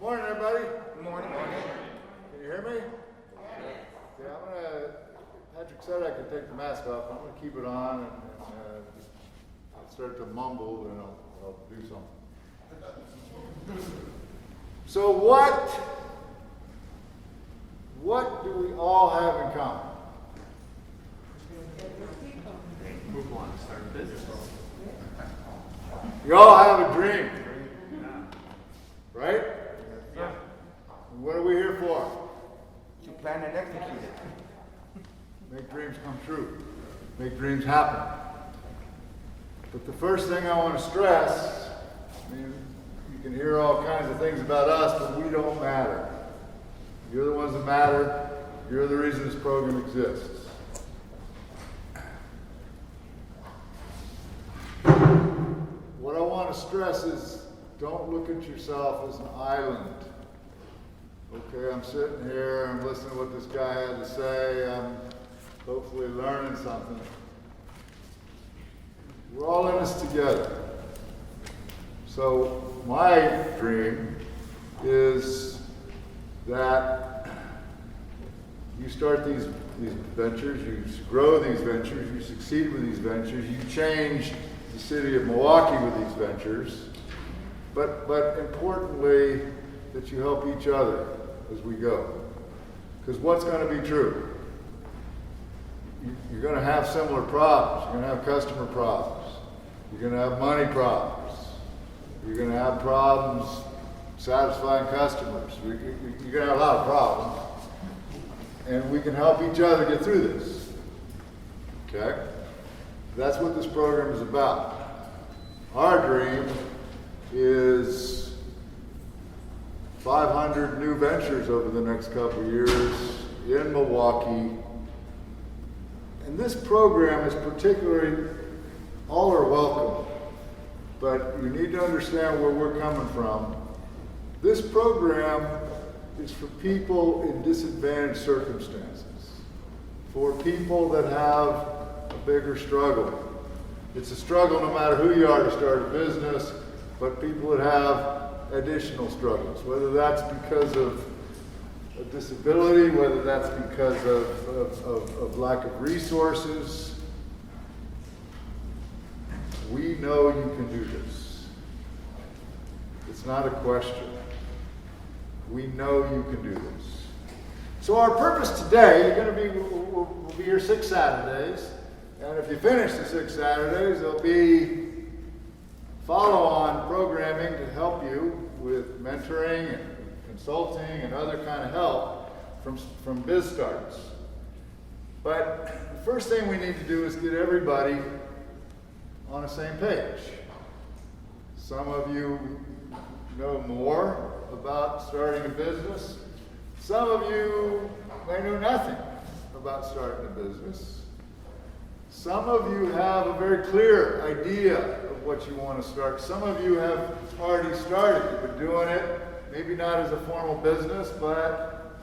Morning, everybody. Good morning. Can you hear me? Okay, Patrick said I could take the mask off. I'm going to keep it on and I'll start to mumble and I'll do something. So what do we all have in common? We want to start a business. You all have a dream, right? Yeah. What are we here for? To plan and execute it. Make dreams come true. Make dreams happen. But the first thing I want to stress, I mean, you can hear all kinds of things about us, but we don't matter. You're the ones that matter. You're the reason this program exists. What I want to stress is don't look at yourself as an island. Okay, I'm sitting here, I'm listening to what this guy had to say, I'm hopefully learning something. We're all in this together. So my dream is that you start these ventures, you grow these ventures, you succeed with these ventures, you change the city of Milwaukee with these ventures, but importantly, that you help each other as we go. Because what's going to be true? You're going to have similar problems. You're going to have customer problems. You're going to have money problems. You're going to have problems satisfying customers. You're going to have a lot of problems. And we can help each other get through this. Okay? That's what this program is about. Our dream is 500 new ventures over the next couple of years in Milwaukee. And this program is particularly, all are welcome, but you need to understand where we're coming from. This program is for people in disadvantaged circumstances, for people that have a bigger struggle. It's a struggle no matter who you are to start a business, but people that have additional struggles, whether that's because of a disability, whether that's because of lack of resources. We know you can do this. It's not a question. We know you can do this. So our purpose today, we'll be here 6 Saturdays, and if you finish the 6 Saturdays, there'll be follow-on programming to help you with mentoring and consulting and other kind of help from BizStarts. But the first thing we need to do is get everybody on the same page. Some of you know more about starting a business. Some of you may know nothing about starting a business. Some of you have a very clear idea of what you want to start. Some of you have already started. You've been doing it, maybe not as a formal business, but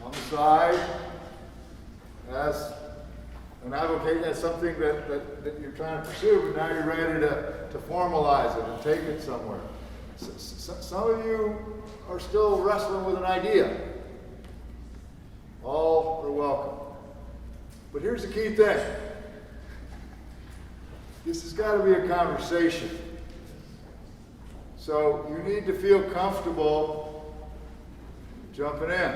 on the side as an advocate, as something that you're trying to pursue, but now you're ready to formalize it and take it somewhere. Some of you are still wrestling with an idea. All are welcome. But here's the key thing. This has got to be a conversation. So you need to feel comfortable jumping in.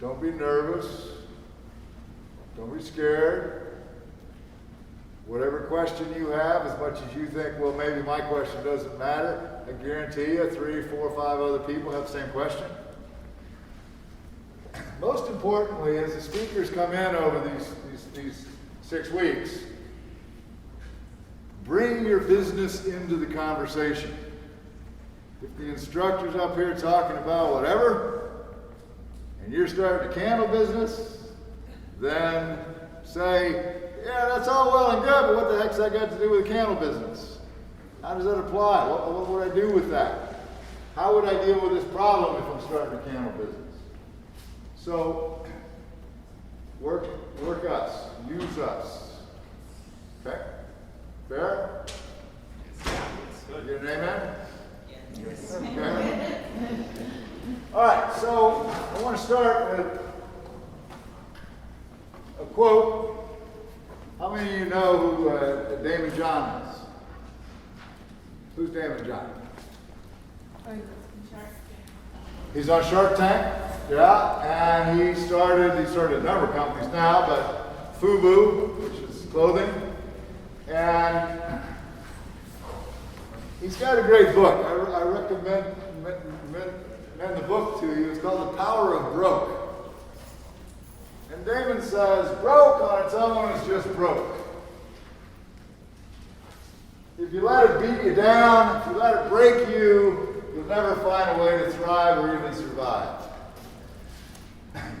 Don't be nervous. Don't be scared. Whatever question you have, as much as you think, well, maybe my question doesn't matter, I guarantee you 3, 4, 5 other people have the same question. Most importantly, as the speakers come in over these 6 weeks, bring your business into the conversation. If the instructor's up here talking about whatever, and you're starting a candle business, then say, yeah, that's all well and good, but what the heck's that got to do with a candle business? How does that apply? What would I do with that? How would I deal with this problem if I'm starting a candle business? So, work us, use us. Okay? Fair? It's good. You get an amen? Yes. Okay. All right, so I want to start with a quote. How many of you know who Damon John is? Who's Damon John? He's on Shark Tank, yeah, and he started a number of companies now, but FUBU, which is clothing, and he's got a great book. I recommend the book to you. It's called The Power of Broke. And Damon says, broke on its own is just broke. If you let it beat you down, if you let it break you, you'll never find a way to thrive or even survive.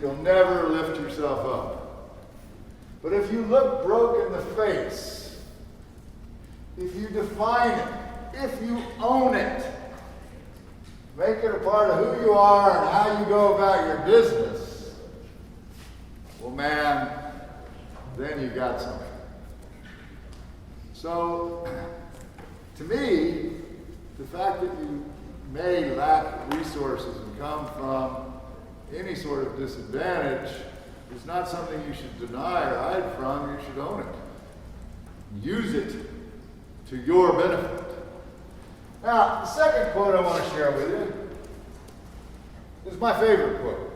You'll never lift yourself up. But if you look broke in the face, if you define it, if you own it, make it a part of who you are and how you go about your business, well, man, then you got something. So, to me, the fact that you may lack resources and come from any sort of disadvantage is not something you should deny or hide from. You should own it. Use it to your benefit. Now, the second quote I want to share with you is my favorite quote.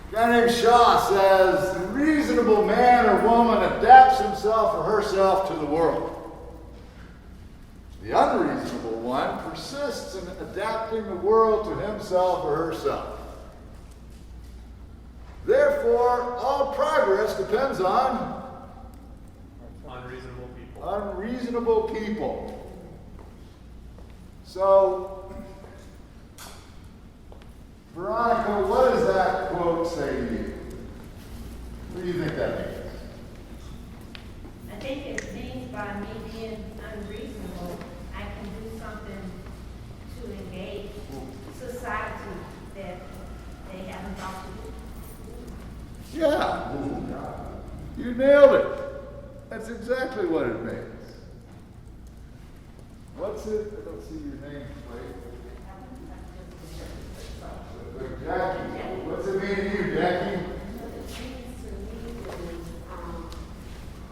A guy named Shaw says, the reasonable man or woman adapts himself or herself to the world. The unreasonable one persists in adapting the world to himself or herself. Therefore, all progress depends on Unreasonable people. unreasonable people. So, Veronica, what does that quote say to you? What do you think that means? I think it means by me being unreasonable, I can do something to engage society that they haven't thought to do. Yeah, you nailed it. That's exactly what it means. What's it? I don't see your name, please. Jackie, what's it mean to you, Jackie? What it means to me is,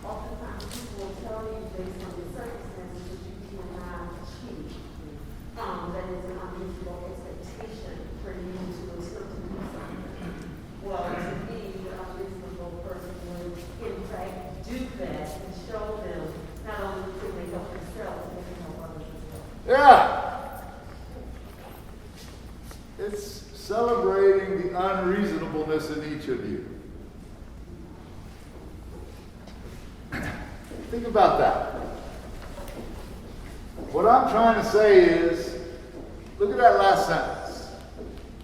oftentimes people will tell you based on the circumstances that you cannot achieve. That is an unreasonable expectation for you to attempt to do something. Well, to me, the unreasonable person would, in fact, do that and show them not only can they help themselves, but they can help others as well. Yeah. It's celebrating the unreasonableness in each of you. Think about that. What I'm trying to say is, look at that last sentence.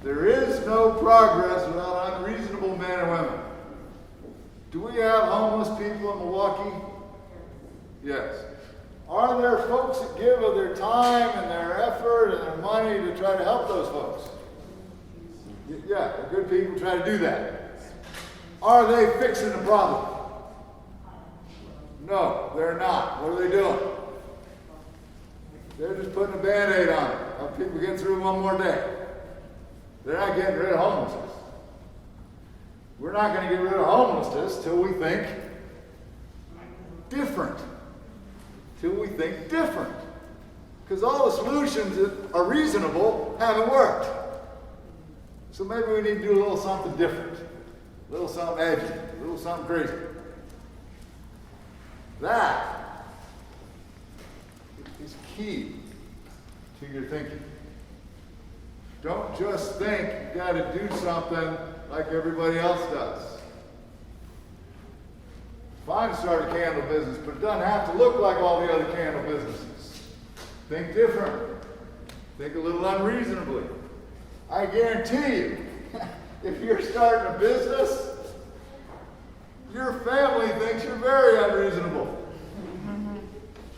There is no progress without unreasonable men and women. Do we have homeless people in Milwaukee? Yes. Are there folks that give of their time and their effort and their money to try to help those folks? Yeah, the good people try to do that. Are they fixing the problem? No, they're not. What are they doing? They're just putting a Band-Aid on it. Help people get through one more day. They're not getting rid of homelessness. We're not going to get rid of homelessness till we think different. Till we think different. Because all the solutions that are reasonable haven't worked. So maybe we need to do a little something different. A little something edgy. A little something crazy. That is key to your thinking. Don't just think you got to do something like everybody else does. Fine to start a candle business, but it doesn't have to look like all the other candle businesses. Think different. Think a little unreasonably. I guarantee you, if you're starting a business, your family thinks you're very unreasonable.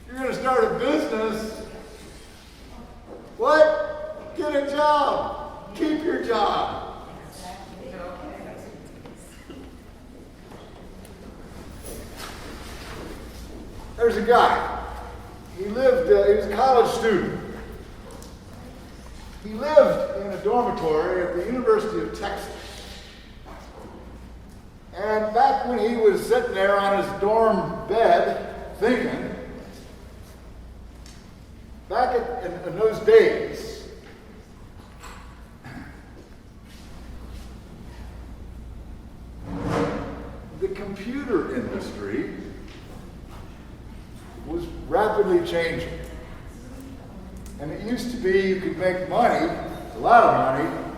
You're going to start a business. What? Get a job. Keep your job. There's a guy. He was a college student. He lived in a dormitory at the University of Texas. And back when he was sitting there on his dorm bed thinking, back in those days, the computer industry was rapidly changing. And it used to be you could make money, a lot of money,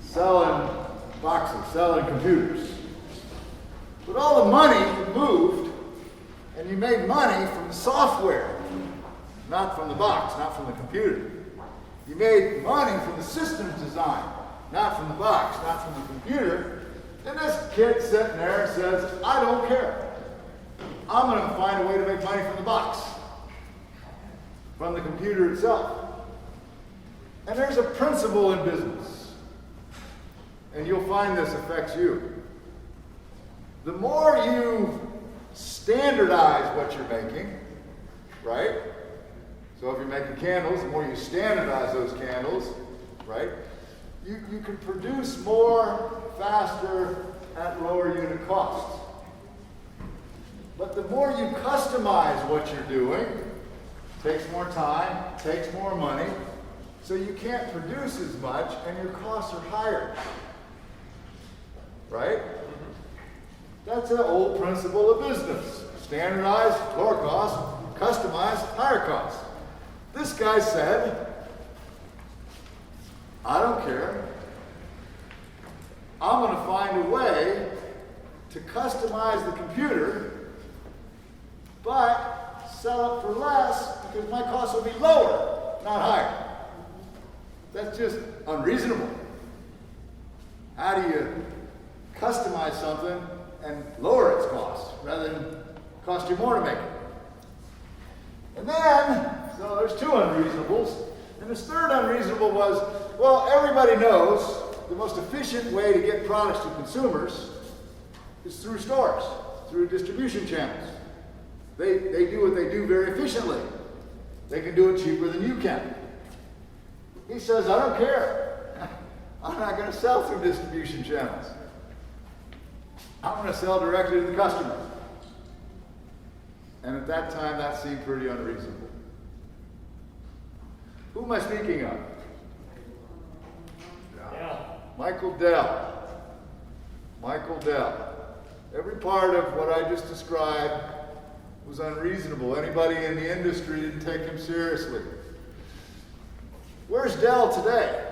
selling boxes, selling computers. But all the money moved, and you made money from the software, not from the box, not from the computer. You made money from the systems design, not from the box, not from the computer. And this kid sitting there says, I don't care. I'm going to find a way to make money from the box, from the computer itself. And there's a principle in business, and you'll find this affects you. The more you standardize what you're making, right? So if you're making candles, the more you standardize those candles, right? You can produce more faster at lower unit costs. But the more you customize what you're doing, takes more time, takes more money, so you can't produce as much and your costs are higher. Right? That's an old principle of business. Standardize, lower cost, customize, higher cost. This guy said, I don't care. I'm going to find a way to customize the computer, but sell it for less because my costs will be lower, not higher. That's just unreasonable. How do you customize something and lower its cost rather than cost you more to make it? And then, so there's two unreasonables. And this third unreasonable was, well, everybody knows the most efficient way to get products to consumers is through stores, through distribution channels. They do what they do very efficiently. They can do it cheaper than you can. He says, I don't care. I'm not going to sell through distribution channels. I'm going to sell directly to the customer. And at that time, that seemed pretty unreasonable. Who am I speaking of? Michael Dell. Michael Dell. Every part of what I just described was unreasonable. Anybody in the industry didn't take him seriously. Where's Dell today?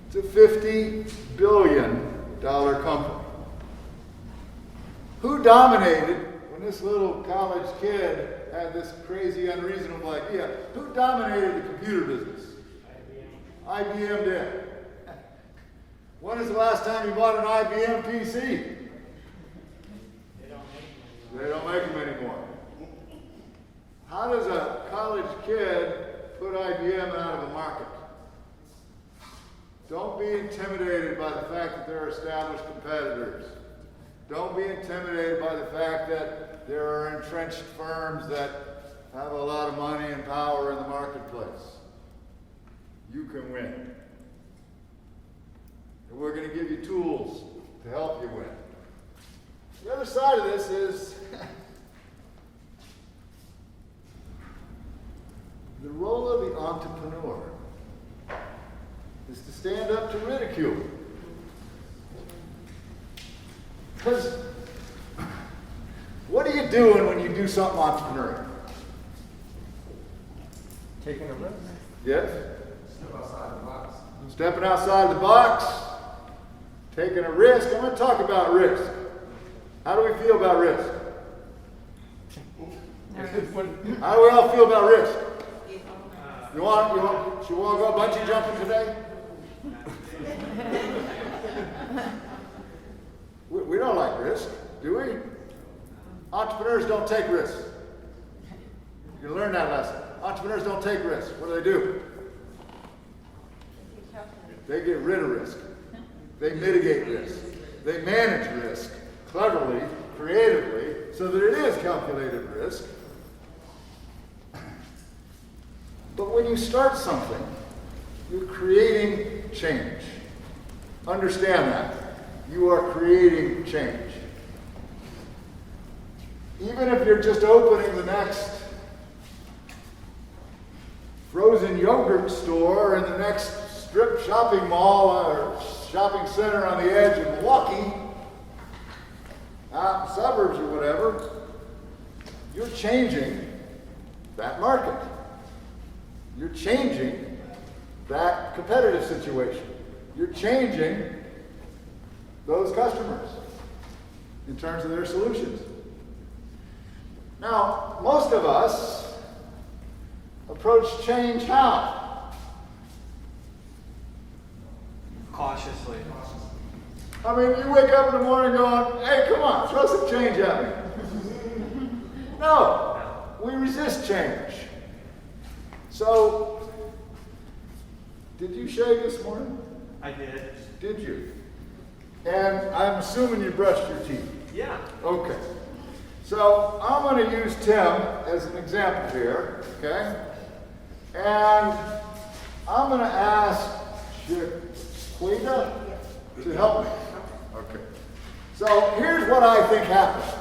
It's a $50 billion company. Who dominated when this little college kid had this crazy, unreasonable idea? Who dominated the computer business? IBM did. When is the last time you bought an IBM PC? They don't make them anymore. How does a college kid put IBM out of the market? Don't be intimidated by the fact that there are established competitors. Don't be intimidated by the fact that there are entrenched firms that have a lot of money and power in the marketplace. You can win. And we're going to give you tools to help you win. The other side of this is the role of the entrepreneur is to stand up to ridicule. Because what are you doing when you do something entrepreneurial? Taking a risk. Yes? Step outside the box. Stepping outside the box, taking a risk. I'm going to talk about risk. How do we feel about risk? How do we all feel about risk? Should we all go bungee jumping today? We don't like risk, do we? Entrepreneurs don't take risks. You can learn that lesson. Entrepreneurs don't take risks. What do? They get rid of risk. They mitigate risk. They manage risk cleverly, creatively, so that it is calculated risk. when you start something, you're creating change. Understand that. You are creating change. Even if you're just opening the next frozen yogurt store in the next strip shopping mall or shopping center on the edge of Milwaukee, out in the suburbs or whatever, you're changing that market. You're changing that competitive situation. You're changing those customers in terms of their solutions. Now, most of us approach change how? Cautiously. I mean, you wake up in the morning going, hey, come on, throw some change at me. No, we resist change. So, did you shave this morning? I did. Did you? And I'm assuming you brushed your teeth. Yeah. Okay. So I'm going to use Tim as an example here, okay? And I'm going to ask Shaquita to help me. Okay. So here's what I think happened.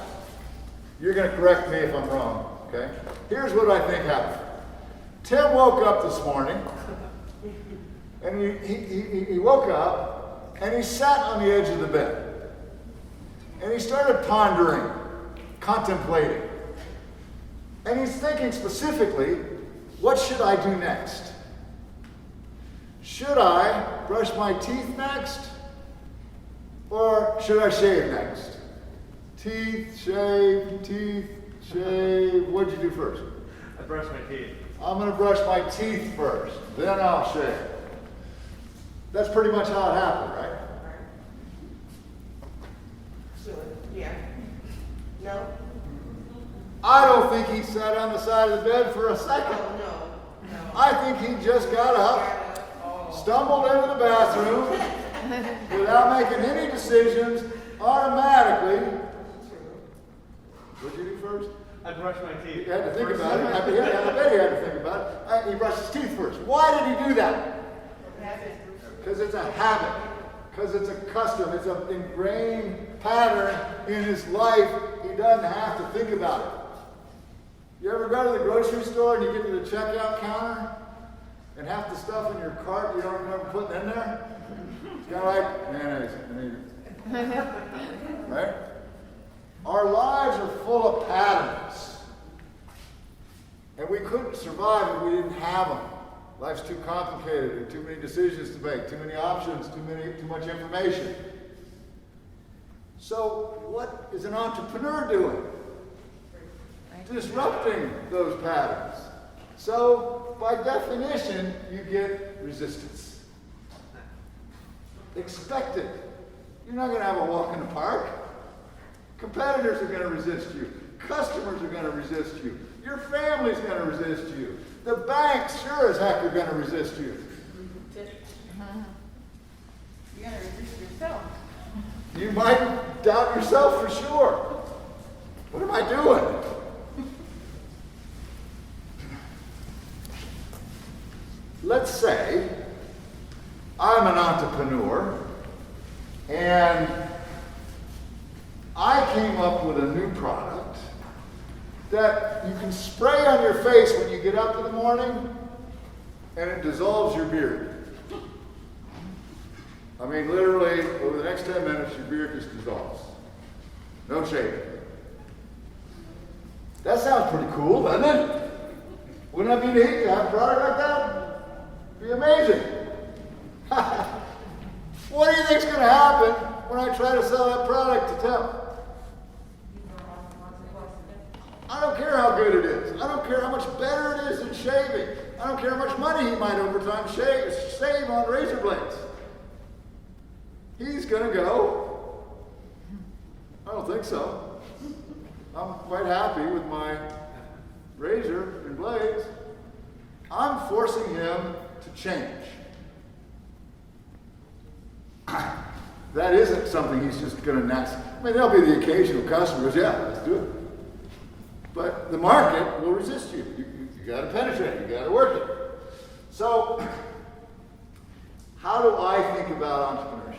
You're going to correct me if I'm wrong, okay? Here's what I think happened. Tim woke up this morning, and he woke up, and he sat on the edge of the bed. And he started pondering, contemplating. And he's thinking specifically, what should I do next? Should I brush my teeth next? Or should I shave next? Teeth, shave, what'd you do first? I brushed my teeth. I'm going to brush my teeth first, then I'll shave. That's pretty much how it happened, right? Sure, yeah. No? I don't think he sat on the side of the bed for a second. No. I think he just got up, stumbled into the bathroom, without making any decisions, automatically. What'd you do first? I brushed my teeth. You had to think about it. I bet he had to think about it. He brushed his teeth first. Why did he do that? Because it's a habit. Because it's a custom. It's an ingrained pattern in his life. He doesn't have to think about it. You ever go to the grocery store and you get to the checkout counter and half the stuff in your cart you don't remember putting in there? It's kind of like mayonnaise. I need it. Right? Our lives are full of patterns. And we couldn't survive if we didn't have them. Life's too complicated, there are too many decisions to make, too many options, too much information. So what is an entrepreneur doing? Disrupting those patterns. So by definition, you get resistance. Expect it. You're not going to have a walk in the park. Competitors are going to resist you. Customers are going to resist you. Your family's going to resist you. The banks, sure as heck, are going to resist you. You gotta resist yourself. You might doubt yourself for sure. What am I doing? Let's say I'm an entrepreneur and I came up with a new product that you can spray on your face when you get up in the morning and it dissolves your beard. I mean, literally, over the next 10 minutes, your beard just dissolves. No shaving. That sounds pretty cool, doesn't it? Wouldn't that be neat to have a product like that? It'd be amazing. What do you think's going to happen when I try to sell that product to Tim? I don't care how good it is. I don't care how much better it is than shaving. I don't care how much money he might over time save on razor blades. He's going to go, I don't think so. I'm quite happy with my razor and blades. I'm forcing him to change. That isn't something he's just going to naturally. I mean, there'll be the occasional customers, yeah, let's do it. But the market will resist you. You got to penetrate. You got to work it. So, how do I think about entrepreneurship?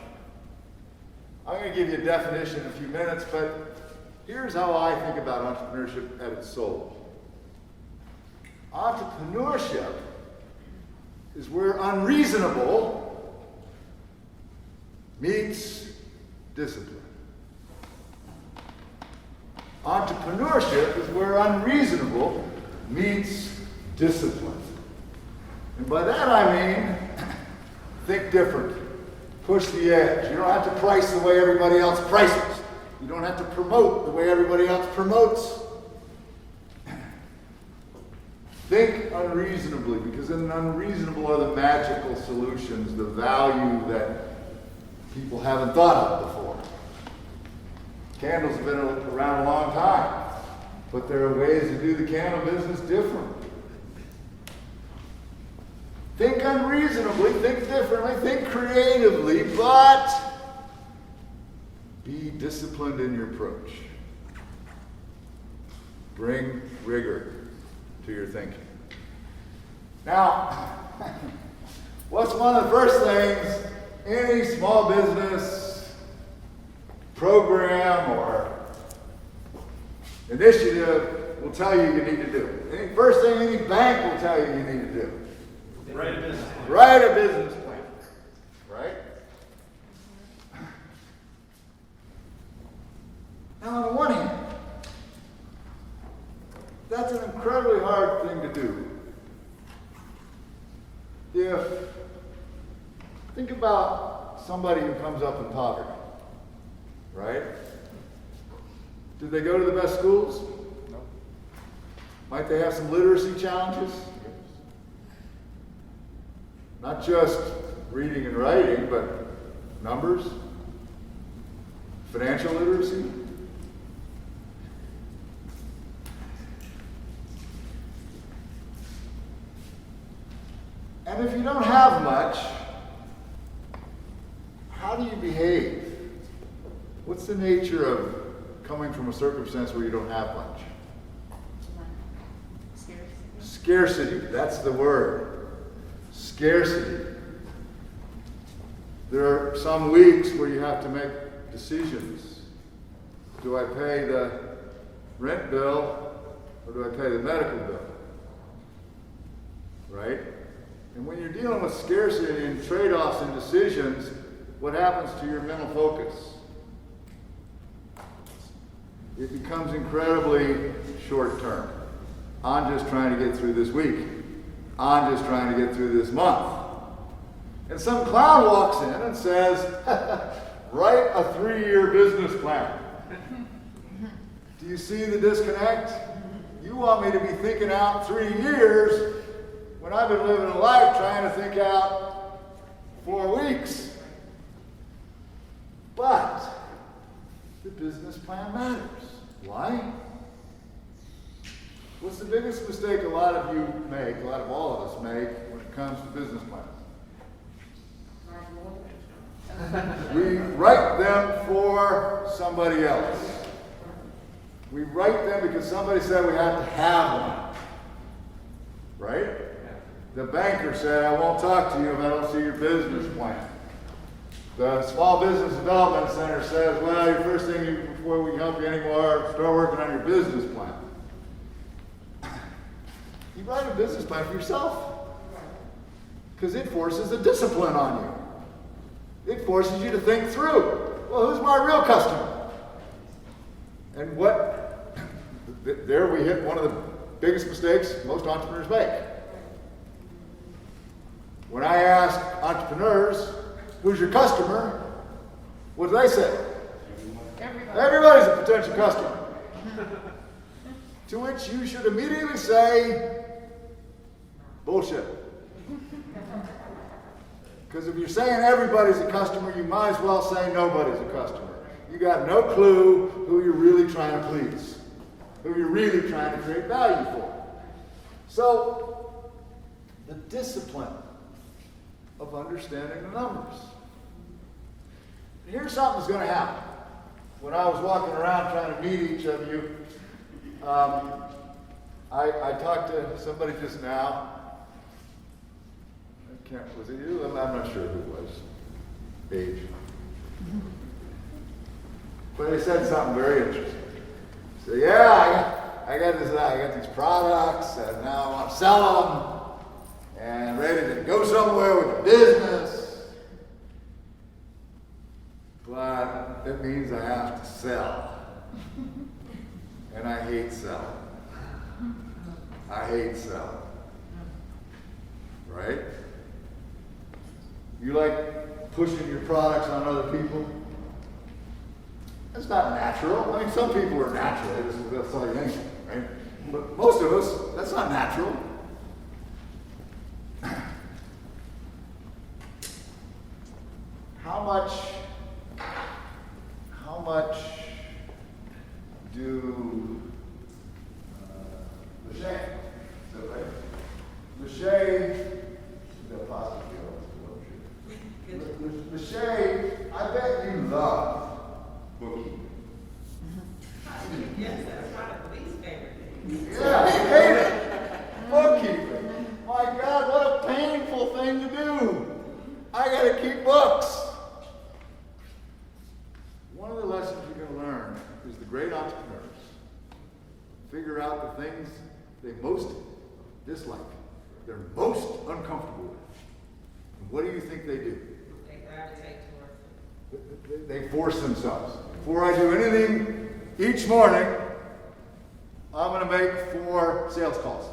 I'm going to give you a definition in a few minutes, but here's how I think about entrepreneurship at its soul. Entrepreneurship is where unreasonable meets discipline. Entrepreneurship is where unreasonable meets discipline. And by that I mean, think different. Push the edge. You don't have to price the way everybody else prices. You don't have to promote the way everybody else promotes. Think unreasonably, because in unreasonable are the magical solutions, the value that people haven't thought of before. Candles have been around a long time, but there are ways to do the candle business different. Think unreasonably, think differently, think creatively, but be disciplined in your approach. Bring rigor to your thinking. Now, what's one of the first things any small business program or initiative will tell you you need to do? Any first thing any bank will tell you you need to do? Write a business plan. Write a business plan. Right? Now, on the one hand, that's an incredibly hard thing to do. Think about somebody who comes up in poverty, right? Did they go to the best schools? No. Might they have some literacy challenges? Not just reading and writing, but numbers, financial literacy. And if you don't have much, how do you behave? What's the nature of coming from a circumstance where you don't have much? Scarcity, that's the word. Scarcity. There are some weeks where you have to make decisions. Do I pay the rent bill or do I pay the medical bill? Right? And when you're dealing with scarcity and trade-offs and decisions, what happens to your mental focus? It becomes incredibly short-term. I'm just trying to get through this week. I'm just trying to get through this month. And some clown walks in and says, write a 3-year business plan. Do you see the disconnect? You want me to be thinking out 3 years when I've been living a life trying to think out 4 weeks. But the business plan matters. Why? What's the biggest mistake a lot of you make, a lot of all of us make, when it comes to business plans? We write them for somebody else. We write them because somebody said we have to have one. Right? The banker said, I won't talk to you if I don't see your business plan. The Small Business Development Center says, well, your first thing before we can help you anymore, start working on your business plan. You write a business plan for yourself because it forces a discipline on you. It forces you to think through, well, who's my real customer? And there we hit one of the biggest mistakes most entrepreneurs make. When I ask entrepreneurs, who's your customer? What do they say? Everybody's a potential customer. To which you should immediately say, bullshit. Because if you're saying everybody's a customer, you might as well say nobody's a customer. You got no clue who you're really trying to please, who you're really trying to create value for. So, the discipline of understanding the numbers. Here's something that's going to happen. When I was walking around trying to meet each of you, I talked to somebody just now, was it you? I'm not sure who it was. Age. But he said something very interesting. He said, yeah, I got these products, and now I want to sell them, and ready to go somewhere with the business. But it means I have to sell. And I hate selling. I hate selling. Right? You like pushing your products on other people? That's not natural. I mean, some people are natural. They'll sell you anything, right? But most of us, that's not natural. How much do Lachey, is that right? Lachey, the apostrophe, Lachey, I bet you love bookkeeping. Yes, that's my least favorite thing. Yeah, you hate it. Bookkeeping. My God, what a painful thing to do. I got to keep books. One of the lessons you're going to learn is the great entrepreneurs figure out the things they most dislike, they're most uncomfortable with. And what do you think they do? They gravitate towards it. They force themselves. Before I do anything each morning, I'm going to make 4 sales calls.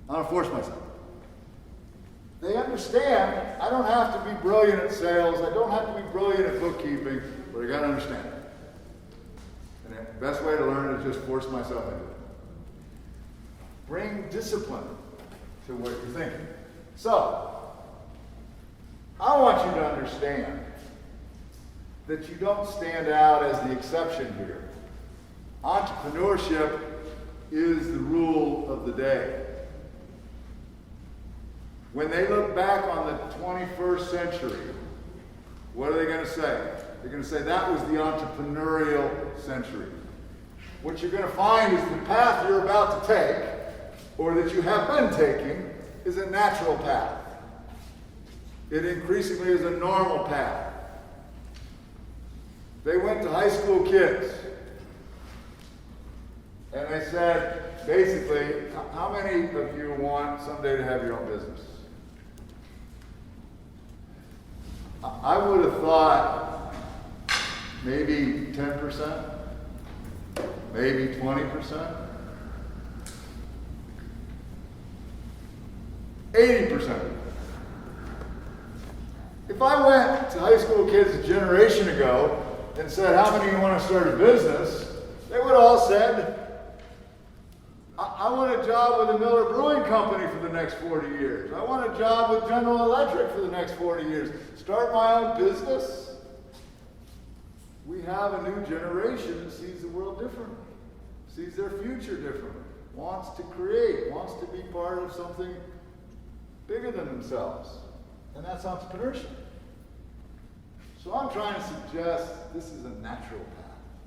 I'm going to force myself. They understand I don't have to be brilliant at sales. I don't have to be brilliant at bookkeeping, but I got to understand it. And the best way to learn is just force myself into it. Bring discipline to what you're thinking. So, I want you to understand that you don't stand out as the exception here. Entrepreneurship is the rule of the day. When they look back on the 21st century, what are they going to say? They're going to say that was the entrepreneurial century. What you're going to find is the path you're about to take, or that you have been taking, is a natural path. It increasingly is a normal path. They went to high school kids, and they said, basically, how many of you want someday to have your own business? I would have thought maybe 10%, maybe 20%, 80%. If I went to high school kids a generation ago and said, how many of you want to start a business? They would have all said, I want a job with the Miller Brewing Company for the next 40 years. I want a job with General Electric for the next 40 years. Start my own business? We have a new generation that sees the world differently, sees their future differently, wants to create, wants to be part of something bigger than themselves. And that's entrepreneurship. So I'm trying to suggest this is a natural path.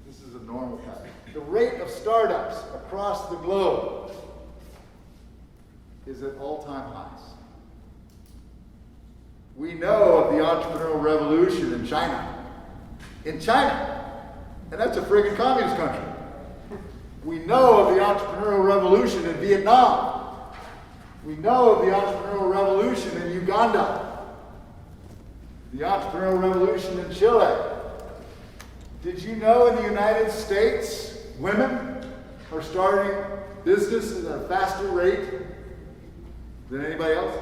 This is a normal path. The rate of startups across the globe is at all-time highs. We know of the entrepreneurial revolution in China. In China. And that's a friggin' communist country. We know of the entrepreneurial revolution in Vietnam. We know of the entrepreneurial revolution in Uganda. The entrepreneurial revolution in Chile. Did you know in the United States, women are starting businesses at a faster rate than anybody else?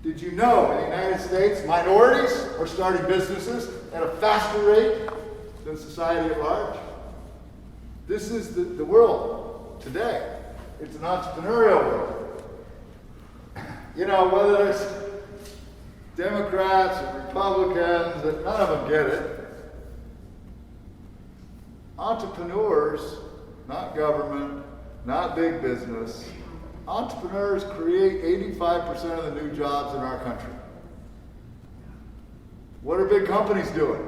Did you know in the United States, minorities are starting businesses at a faster rate than society at large? This is the world today. It's an entrepreneurial world. You know, whether it's Democrats or Republicans, none of them get it. Entrepreneurs, not government, not big business, entrepreneurs create 85% of the new jobs in our country. What are big companies doing?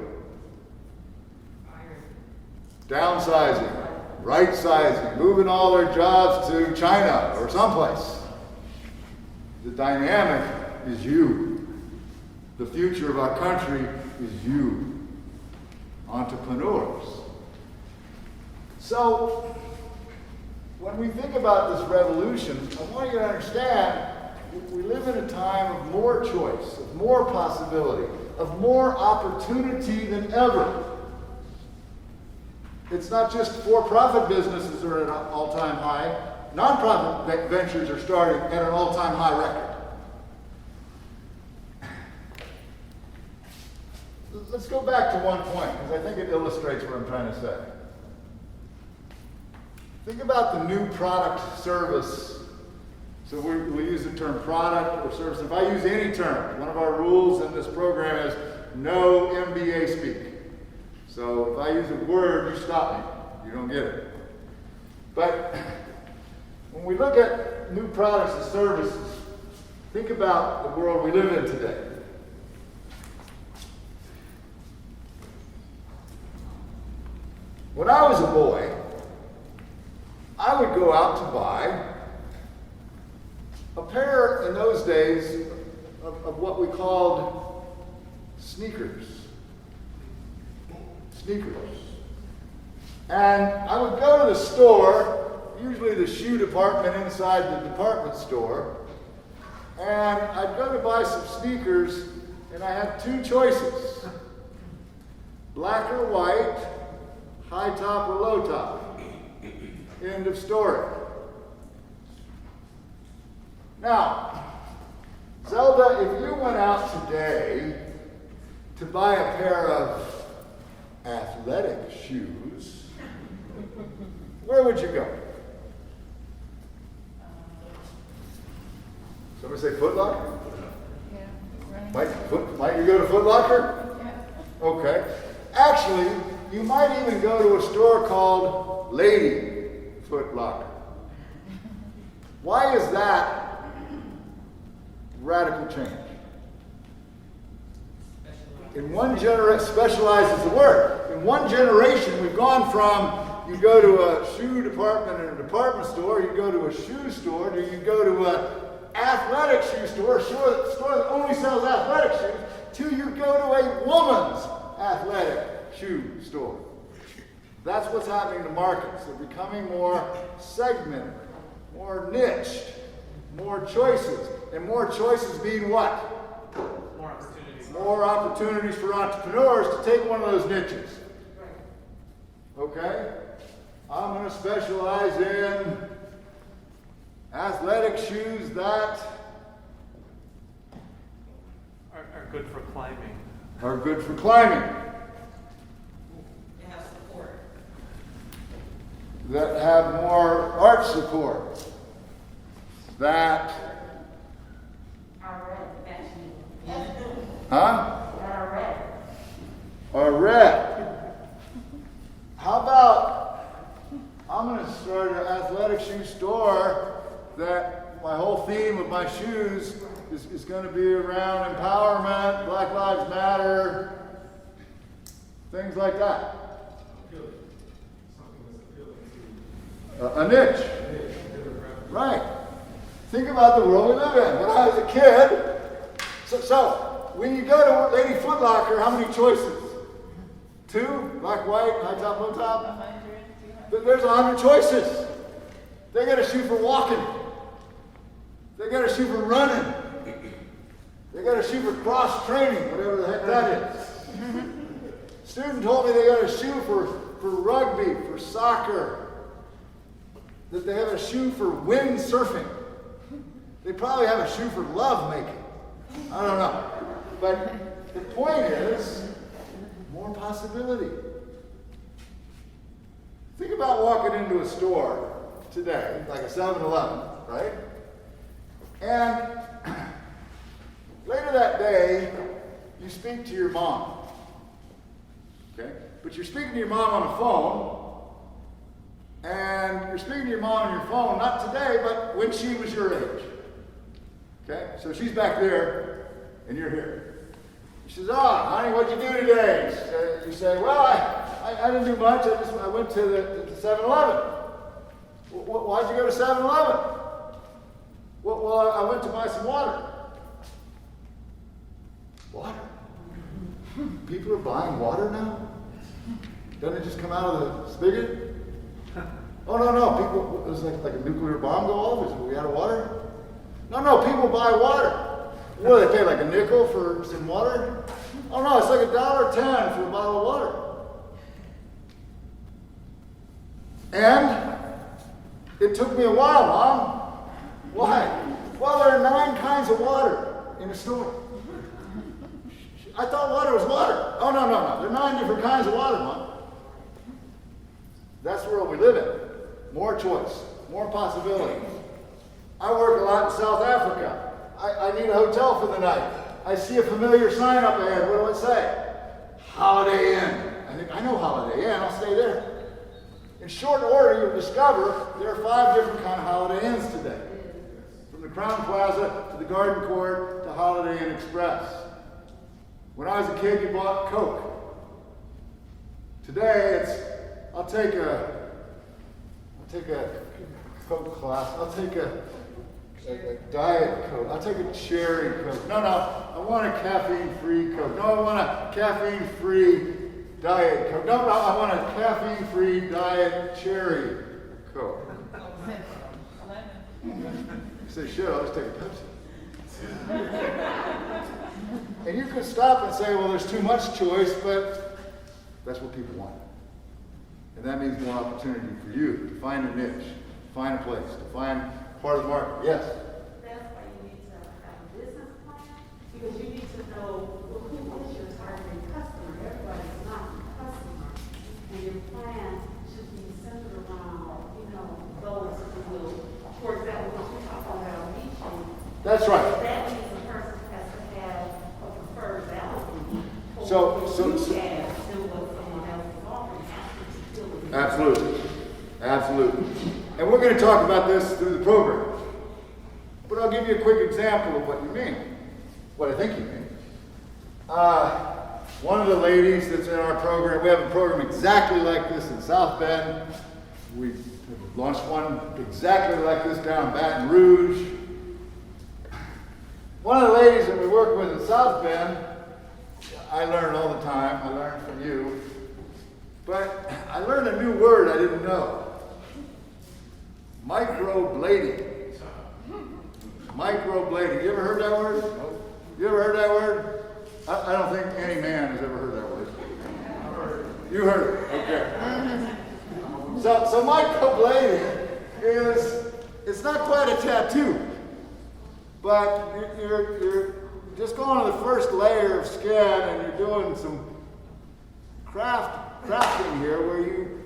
Downsizing, right-sizing, moving all their jobs to China or someplace. The dynamic is you. The future of our country is you. Entrepreneurs. So, when we think about this revolution, I want you to understand we live in a time of more choice, of more possibility, of more opportunity than ever. It's not just for-profit businesses that are at an all-time high. Nonprofit ventures are starting at an all-time high record. Let's go back to one point, because I think it illustrates what I'm trying to say. Think about the new product service. So we use the term product or service. If I use any term, one of our rules in this program is no MBA speak. So if I use a word, you stop me. You don't get it. But when we look at new products and services, think about the world we live in today. When I was a boy, I would go out to buy a pair, in those days, of what we called sneakers. Sneakers. And I would go to the store, usually the shoe department inside the department store, and I'd go to buy some sneakers, and I had two choices. Black or white, high top or low top. End of story. Now, Zelda, if you went out today to buy a pair of athletic shoes, where would you go? Somebody say Foot Locker? Might you go to Foot Locker? Okay. Actually, you might even go to a store called Lady Foot Locker. Why is that radical change? In one generation, specialized is the word. In one generation, we've gone from you go to a shoe department in a department store, you go to a shoe store, do you go to an athletic shoe store, a store that only sells athletic shoes, to you go to a woman's athletic shoe store. That's what's happening to markets. They're becoming more segmented, more niched, more choices. And more choices being what? More opportunities. More opportunities for entrepreneurs to take one of those niches. Okay? I'm going to specialize in athletic shoes that Are good for climbing. are good for climbing, They have support. that have more arch support, that, Are red, actually. huh? Are red. Are red. How about I'm going to start an athletic shoe store that my whole theme of my shoes is going to be around empowerment, Black Lives Matter, things like that. A niche. Right. Think about the world we live in. When I was a kid, so when you go to Lady Foot Locker, how many choices? 2? Black, white, high top, low top? There's 100 choices. They got a shoe for walking. They got a shoe for running. They got a shoe for cross training, whatever the heck that is. Student told me they got a shoe for rugby, for soccer. That they have a shoe for windsurfing. They probably have a shoe for love making. I don't know. But the point is, more possibility. Think about walking into a store today, like a 7-Eleven, right? And later that day, you speak to your mom. Okay? But you're speaking to your mom on the phone, and you're speaking to your mom on your phone, not today, but when she was your age. Okay? So she's back there, and you're here. She says, honey, what'd you do today? You say, well, I didn't do much. I went to the 7-Eleven. Why'd you go to 7-Eleven? Well, I went to buy some water. Water? People are buying water now? Doesn't it just come out of the spigot? Oh, no, people, it was like a nuclear bomb go off? Is we out of water? No, people buy water. What do they pay, like a nickel for some water? Oh no, it's like $1.10 for a bottle of water. And it took me a while, Mom. Why? Well, there are 9 kinds of water in a store. I thought water was water. Oh, no. There are 9 different kinds of water, Mom. That's the world we live in. More choice, more possibilities. I work a lot in South Africa. I need a hotel for the night. I see a familiar sign up ahead. What do it say? Holiday Inn. I think, I know Holiday Inn. I'll stay there. In short order, you'll discover there are 5 different kind of Holiday Inns today. From the Crown Plaza to the Garden Court to Holiday Inn Express. When I was a kid, you bought Coke. Today, it's, I'll take a Coke class. I'll take a Diet Coke. I'll take a cherry Coke. No, I want a caffeine-free Coke. No, I want a caffeine-free Diet Coke. No, I want a caffeine-free Diet Cherry Coke. You say, shit, I'll just take a Pepsi. And you could stop and say, well, there's too much choice, but that's what people want. And that means more opportunity for you to find a niche, find a place, to find part of the market. Yes? That's why you need to have a business plan, because you need to know who is your target customer. Everybody's not your customer. And your plan should be centered around, those who will, for example, when we talk about reaching. That's right. That means the person has to have a preferred value. So than what someone else is offering. Absolutely. And we're going to talk about this through the program. But I'll give you a quick example of what you mean. What I think you mean. One of the ladies that's in our program, we have a program exactly like this in South Bend. We launched one exactly like this down in Baton Rouge. One of the ladies that we work with in South Bend, I learn all the time. I learn from you. But I learned a new word I didn't know. Microblading. Microblading. You ever heard that word? You ever heard that word? I don't think any man has ever heard that word. You heard it. Okay. So microblading is, it's not quite a tattoo, but you're just going to the first layer of skin and you're doing some crafting here where you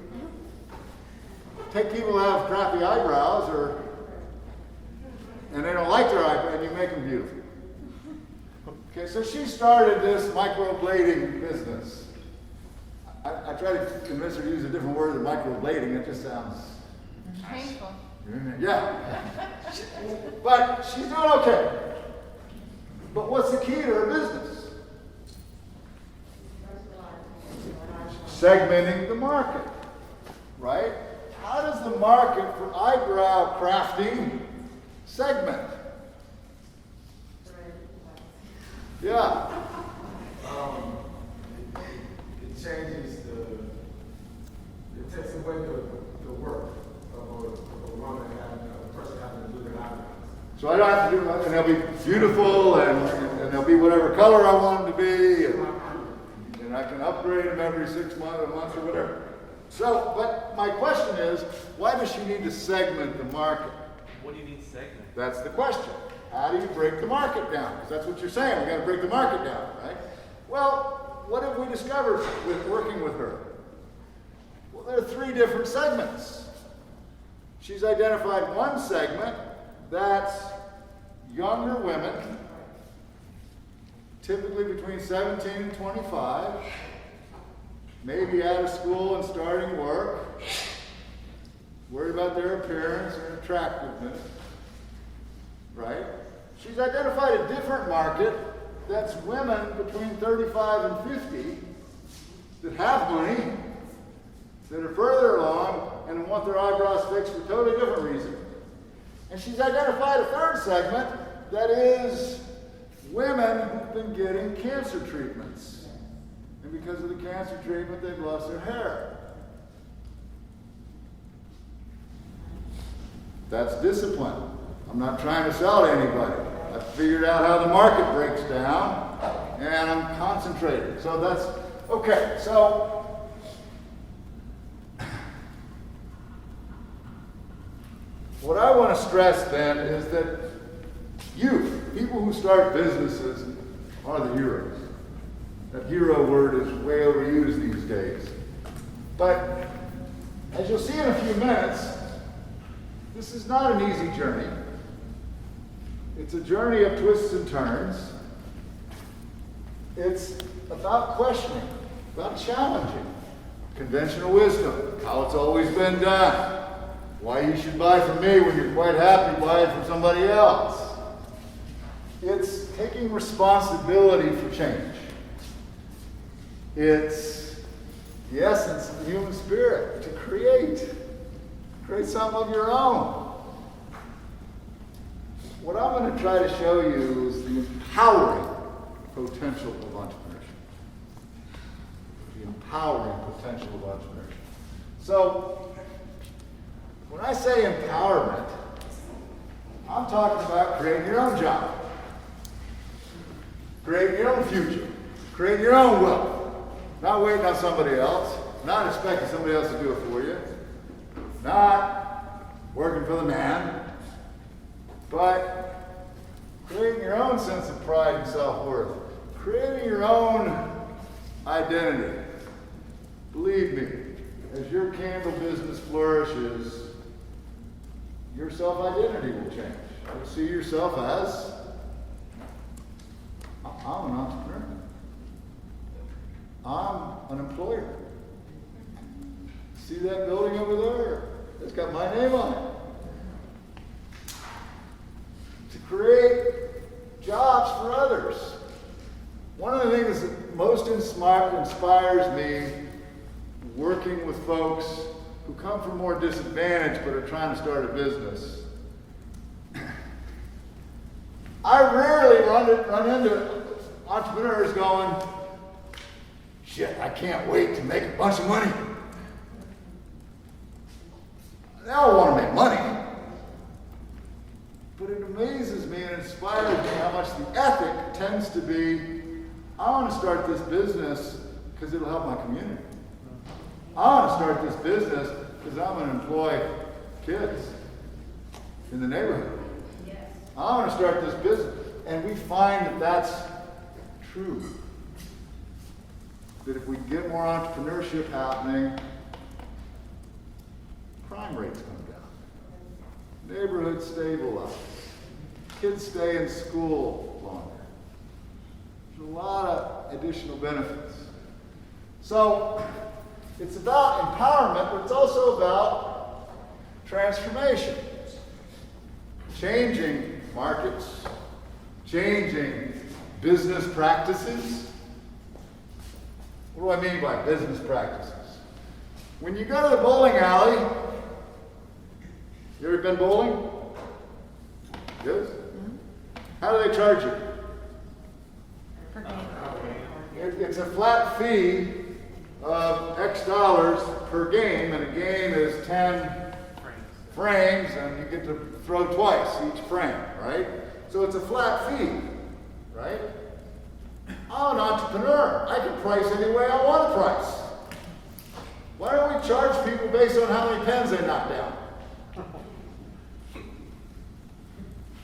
take people who have crappy eyebrows and they don't like their eyebrows and you make them beautiful. Okay, so she started this microblading business. I tried to convince her to use a different word than microblading. It just sounds painful. Yeah. But she's doing okay. But what's the key to her business? Segmenting the market, right? How does the market for eyebrow crafting segment? Yeah. It changes it takes away the work of a woman having, a person having to do their eyebrows. So I don't have to do much, and they'll be beautiful, and they'll be whatever color I want them to be, and I can upgrade them every 6 months, a month, or whatever. So, but my question is, why does she need to segment the market? What do you mean segment? That's the question. How do you break the market down? Because that's what you're saying. We got to break the market down, right? Well, what have we discovered with working with her? Well, there are 3 different segments. She's identified one segment that's younger women, typically between 17 and 25, maybe out of school and starting work, worried about their appearance and attractiveness, right? She's identified a different market that's women between 35 and 50 that have money, that are further along, and want their eyebrows fixed for totally different reasons. And And she's identified a third segment that is women who've been getting cancer treatments. And because of the cancer treatment, they've lost their hair. That's discipline. I'm not trying to sell to anybody. I've figured out how the market breaks down, and I'm concentrated. So that's, okay, so what I want to stress then is that youth, people who start businesses, are the heroes. That hero word is way overused these days. But as you'll see in a few minutes, this is not an easy journey. It's a journey of twists and turns. It's about questioning, about challenging conventional wisdom, how it's always been done, why you should buy from me when you're quite happy buying from somebody else. It's taking responsibility for change. It's the essence of the human spirit, to create something of your own. What I'm going to try to show you is the empowering potential of entrepreneurship. The empowering potential of entrepreneurship. So, when I say empowerment, I'm talking about creating your own job, creating your own future, creating your own wealth. Not waiting on somebody else, not expecting somebody else to do it for you, not working for the man, but creating your own sense of pride and self-worth, creating your own identity. Believe me, as your candle business flourishes, your self-identity will change. You'll see yourself as, I'm an entrepreneur. I'm an employer. See that building over there? It's got my name on it. To create jobs for others. One of the things that most inspires me working with folks who come from more disadvantaged but are trying to start a business. I rarely run into entrepreneurs going, shit, I can't wait to make a bunch of money. They all want to make money. But it amazes me and inspires me how much the ethic tends to be, I want to start this business because it'll help my community. I want to start this business because I'm going to employ kids in the neighborhood. Yes. I want to start this business. And we find that that's true. That if we get more entrepreneurship happening, crime rates come down. Neighborhoods stabilize. Kids stay in school longer. There's a lot of additional benefits. So, it's about empowerment, but it's also about transformation. Changing markets, changing business practices. What do I mean by business practices? When you go to the bowling alley, you ever been bowling? Yes? How do they charge you? It's a flat fee of X dollars per game, and a game is 10 frames, and you get to throw twice each frame, right? So it's a flat fee, right? I'm an entrepreneur. I can price any way I want to price. Why don't we charge people based on how many pens they knock down?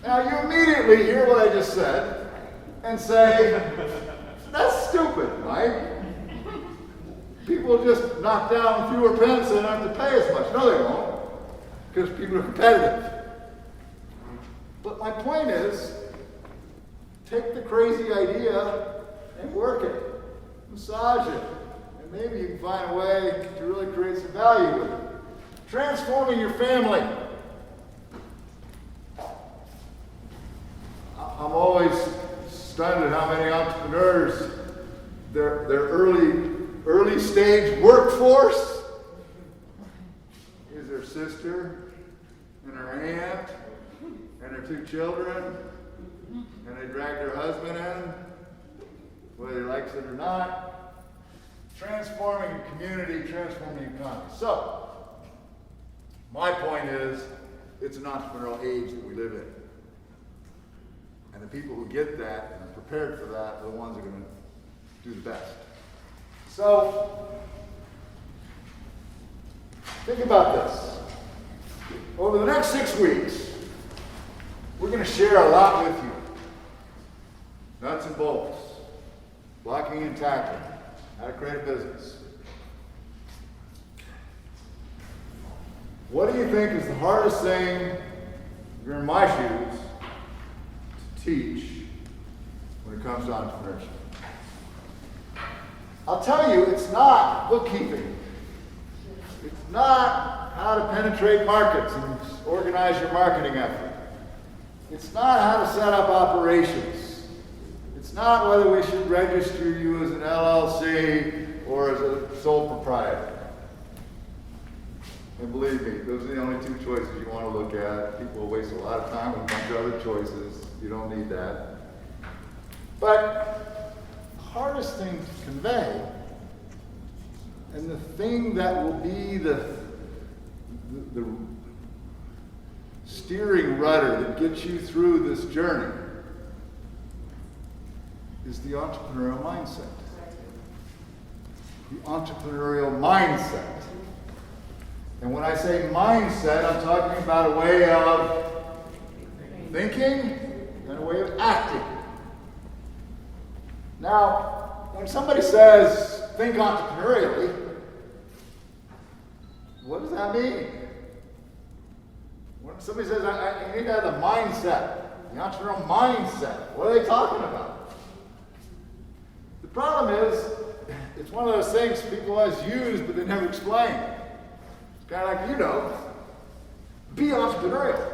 Now you immediately hear what I just said and say, that's stupid, right? People just knock down fewer pens and don't have to pay as much. No, they won't, because people are competitive. But my point is, take the crazy idea and work it, massage it, and maybe you can find a way to really create some value with it. Transforming your family. I'm always stunned at how many entrepreneurs, their early stage workforce is their sister and her aunt their 2 children, and they drag their husband in, whether he likes it or not. Transforming a community, transforming the economy. So, my point is, it's an entrepreneurial age that we live in. And the people who get that and are prepared for that are the ones that are going to do the best. So, think about this. Over the next 6 weeks, we're going to share a lot with you. Nuts and bolts, blocking and tackling, how to create a business. What do you think is the hardest thing, if you're in my shoes, to teach when it comes to entrepreneurship? I'll tell you, it's not bookkeeping. It's not how to penetrate markets and organize your marketing effort. It's not how to set up operations. It's not whether we should register you as an LLC or as a sole proprietor. And believe me, those are the only 2 choices you want to look at. People will waste a lot of time with a bunch of other choices. You don't need that. But the hardest thing to convey, and the thing that will be the steering rudder that gets you through this journey, is the entrepreneurial mindset. The entrepreneurial mindset. And when I say mindset, I'm talking about a way of thinking and a way of acting. Now, when somebody says, think entrepreneurially, what does that mean? When somebody says, I need to have the mindset, the entrepreneurial mindset, what are they talking about? The problem is, it's one of those things people always use, but they never explain. It's kind of like, be entrepreneurial.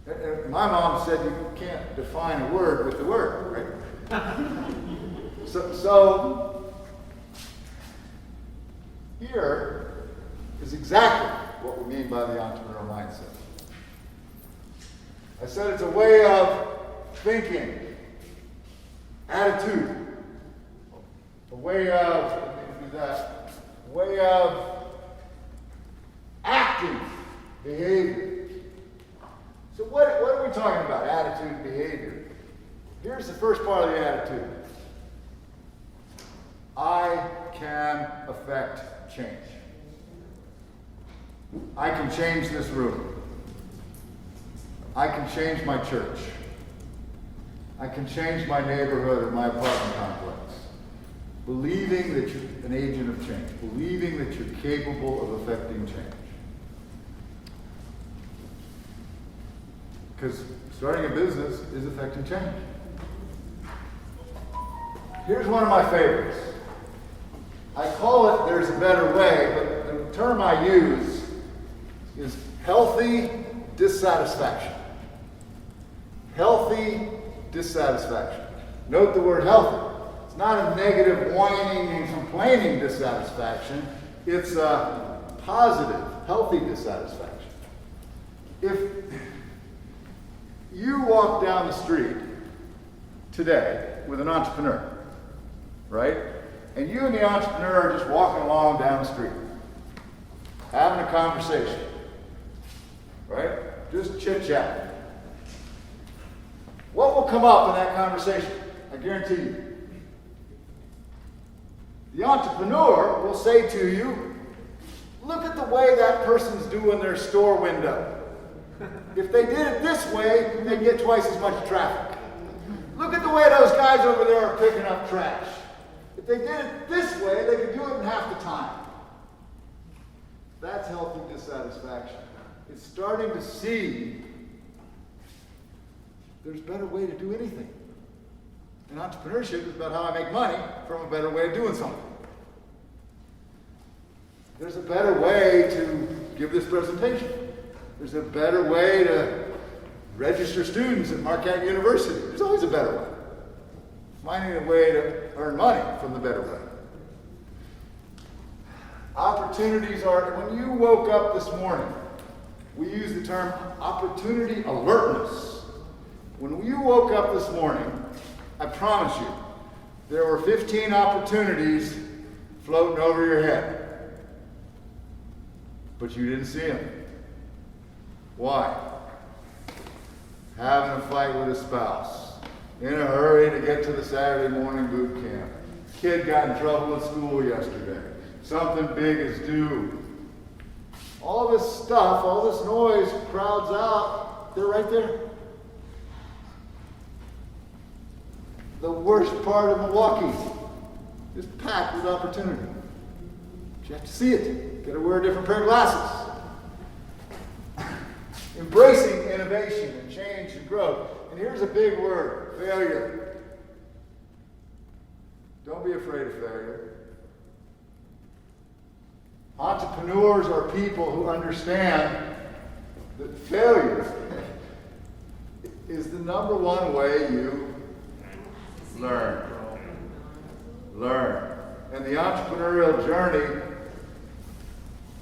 And my mom said you can't define a word with the word, right? So here is exactly what we mean by the entrepreneurial mindset. I said it's a way of thinking, attitude, a way of, let me do that, a way of acting, behavior. So what are we talking about, attitude and behavior? Here's the first part of the attitude. I can affect change. I can change this room. I can change my church. I can change my neighborhood or my apartment complex. Believing that you're an agent of change. Believing that you're capable of affecting change. Because starting a business is affecting change. Here's one of my favorites. I call it there's a better way, but the term I use is healthy dissatisfaction. Healthy dissatisfaction. Note the word healthy. It's not a negative, whining and complaining dissatisfaction. It's a positive, healthy dissatisfaction. If you walk down the street today with an entrepreneur, right? And you and the entrepreneur are just walking along down the street, having a conversation, right? Just chit-chat. What will come up in that conversation? I guarantee you. The entrepreneur will say to you, look at the way that person's doing their store window. If they did it this way, they'd get twice as much traffic. Look at the way those guys over there are picking up trash. If they did it this way, they could do it in half the time. That's healthy dissatisfaction. It's starting to see there's a better way to do anything. And entrepreneurship is about how I make money from a better way of doing something. There's a better way to give this presentation. There's a better way to register students at Marquette University. There's always a better way. Finding a way to earn money from the better way. Opportunities are, when you woke up this morning, We use the term opportunity alertness. When you woke up this morning, I promise you, there were 15 opportunities floating over your head. But you didn't see them. Why? Having a fight with a spouse. In a hurry to get to the Saturday morning boot camp. Kid got in trouble at school yesterday. Something big is due. All this stuff, all this noise crowds out. They're right there. The worst part of Milwaukee is packed with opportunity. But you have to see it. You got to wear a different pair of glasses. Embracing innovation and change and growth. And here's a big word, failure. Don't be afraid of failure. Entrepreneurs are people who understand that failure is the number one way you learn. Learn. And the entrepreneurial journey,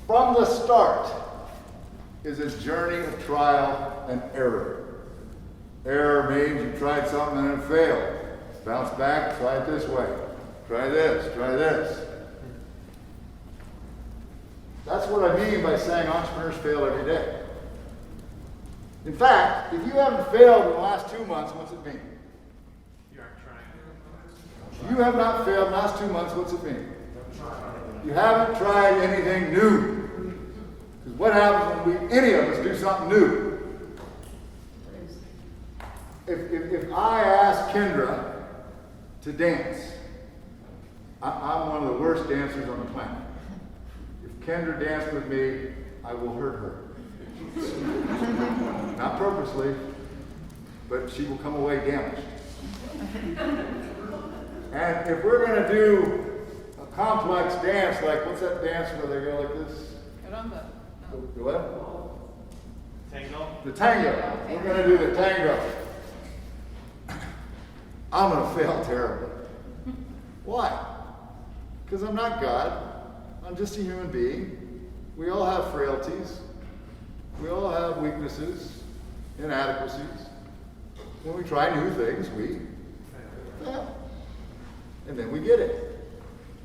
from the start, is a journey of trial and error. Error means you tried something and it failed. Bounce back, try it this way. Try this, try this. That's what I mean by saying entrepreneurs fail every day. In fact, if you haven't failed in the last 2 months, what's it mean? You aren't trying. If you have not failed in the last 2 months, what's it mean? You haven't tried anything new. Because what happens when any of us do something new? If I ask Kendra to dance, I'm one of the worst dancers on the planet. If Kendra danced with me, I will hurt her. Not purposely, but she will come away damaged. And if we're going to do a complex dance, like what's that dance where they go like this? The what? Tango? The tango. We're going to do the tango. I'm going to fail terribly. Why? Because I'm not God. I'm just a human being. We all have frailties. We all have weaknesses, inadequacies. When we try new things, we fail. And then we get it.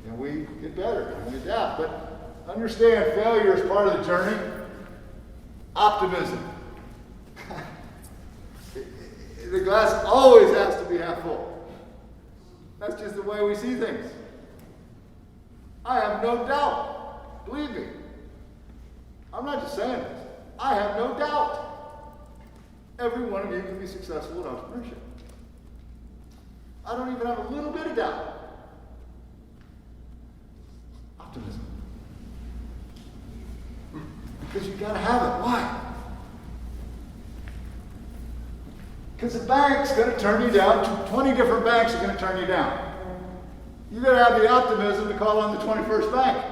And we get better. And we adapt. But understand, failure is part of the journey. Optimism. The glass always has to be half full. That's just the way we see things. I have no doubt. Believe me. I'm not just saying this. I have no doubt. Every one of you can be successful in entrepreneurship. I don't even have a little bit of doubt. Optimism. Because you've got to have it. Why? Because the bank's going to turn you down. 20 different banks are going to turn you down. You've got to have the optimism to call on the 21st bank.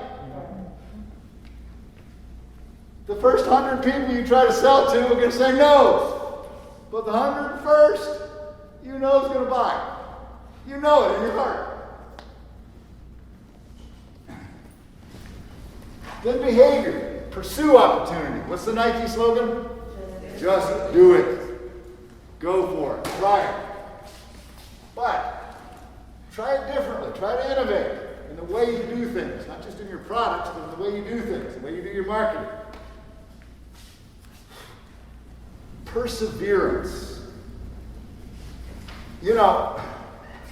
The first 100 people you try to sell to are going to say no. But the 101st, you know is going to buy. You know it in your heart. Then behavior. Pursue opportunity. What's the Nike slogan? Just do it. Go for it. Try it. But try it differently. Try to innovate in the way you do things. Not just in your products, but in the way you do things, the way you do your marketing. Perseverance. You know,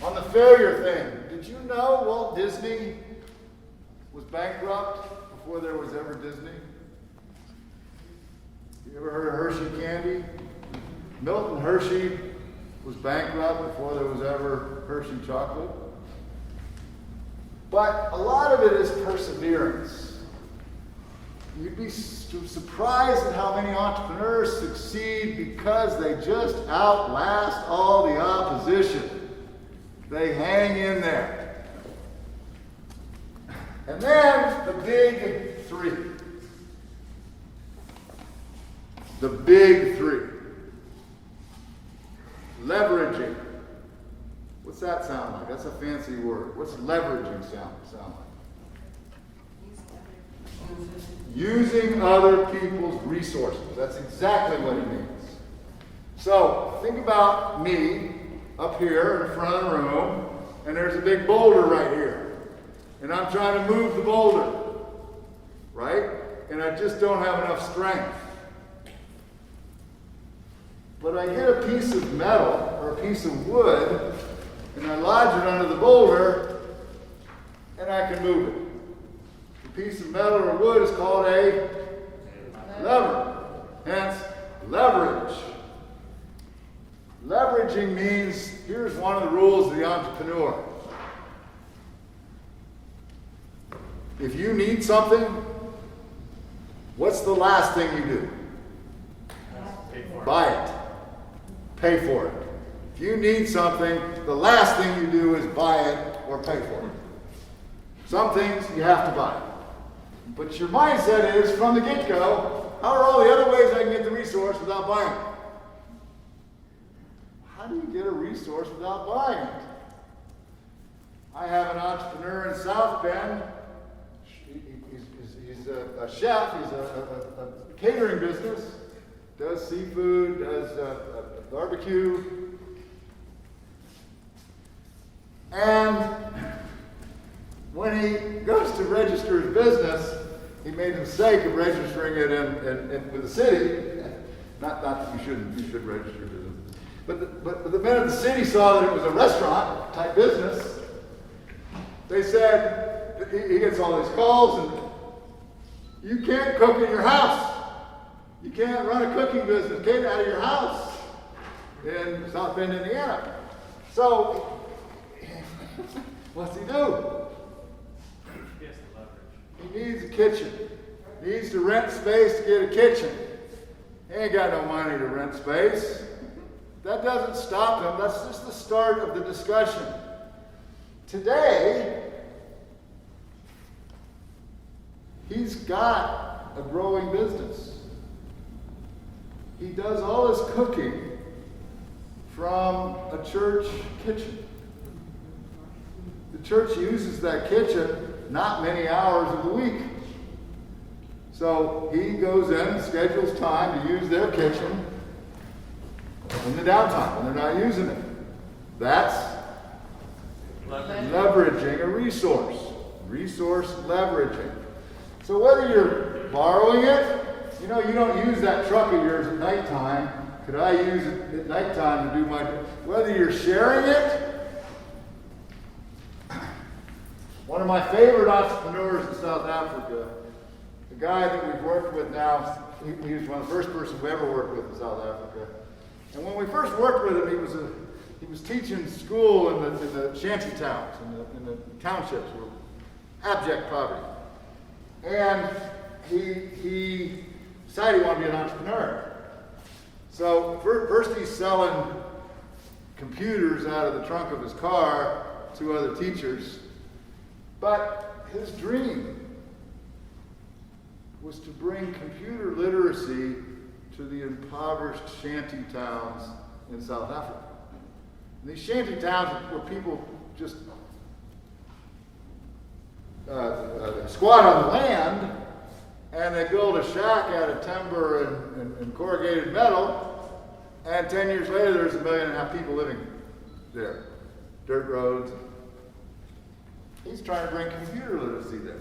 on the failure thing, did you know Walt Disney was bankrupt before there was ever Disney? You ever heard of Hershey candy? Milton Hershey was bankrupt before there was ever Hershey chocolate. But a lot of it is perseverance. You'd be surprised at how many entrepreneurs succeed because they just outlast all the opposition. They hang in there. And then the big three. The big three. Leveraging. What's that sound like? That's a fancy word. What's leveraging sound like? Using other people's resources. That's exactly what it means. So, think about me up here in the front of the room, and there's a big boulder right here. And I'm trying to move the boulder, right? And I just don't have enough strength. But I get a piece of metal or a piece of wood, and I lodge it under the boulder, and I can move it. The piece of metal or wood is called a lever, hence leverage. Leveraging means, here's one of the rules of the entrepreneur. If you need something, what's the last thing you do? Pay for it. Buy it. Pay for it. If you need something, the last thing you do is buy it or pay for it. Some things you have to buy. But your mindset is, from the get-go, how are all the other ways I can get the resource without buying it? How do you get a resource without buying it? I have an entrepreneur in South Bend. He's a chef. He's a catering business. Does seafood, does barbecue. And when he goes to register his business, he made the mistake of registering it with the city. Not that you should register your business. But the minute the city saw that it was a restaurant type business, they said, he gets all these calls, and you can't cook in your house. You can't run a cooking business, get out of your house in South Bend, Indiana. So, what's he do? He has to leverage. He needs a kitchen. He needs to rent space to get a kitchen. He ain't got no money to rent space. That doesn't stop him. That's just the start of the discussion. Today, he's got a growing business. He does all his cooking from a church kitchen. The church uses that kitchen not many hours of the week. So he goes in and schedules time to use their kitchen in the downtime when they're not using it. That's leveraging a resource. Resource leveraging. So whether you're borrowing it, you don't use that truck of yours at nighttime. Could I use it at nighttime to do my... Whether you're sharing it, one of my favorite entrepreneurs in South Africa, the guy that we've worked with now, he was one of the first persons we ever worked with in South Africa. And when we first worked with him, he was teaching school in the shanty towns, in the townships, were abject poverty. And he decided he wanted to be an entrepreneur. So first he's selling computers out of the trunk of his car to other teachers. But his dream was to bring computer literacy to the impoverished shanty towns in South Africa. And these shanty towns where people just squat on the land, and they build a shack out of timber and corrugated metal, and 10 years later there's 1.5 million people living there. Dirt roads. He's trying to bring computer literacy there.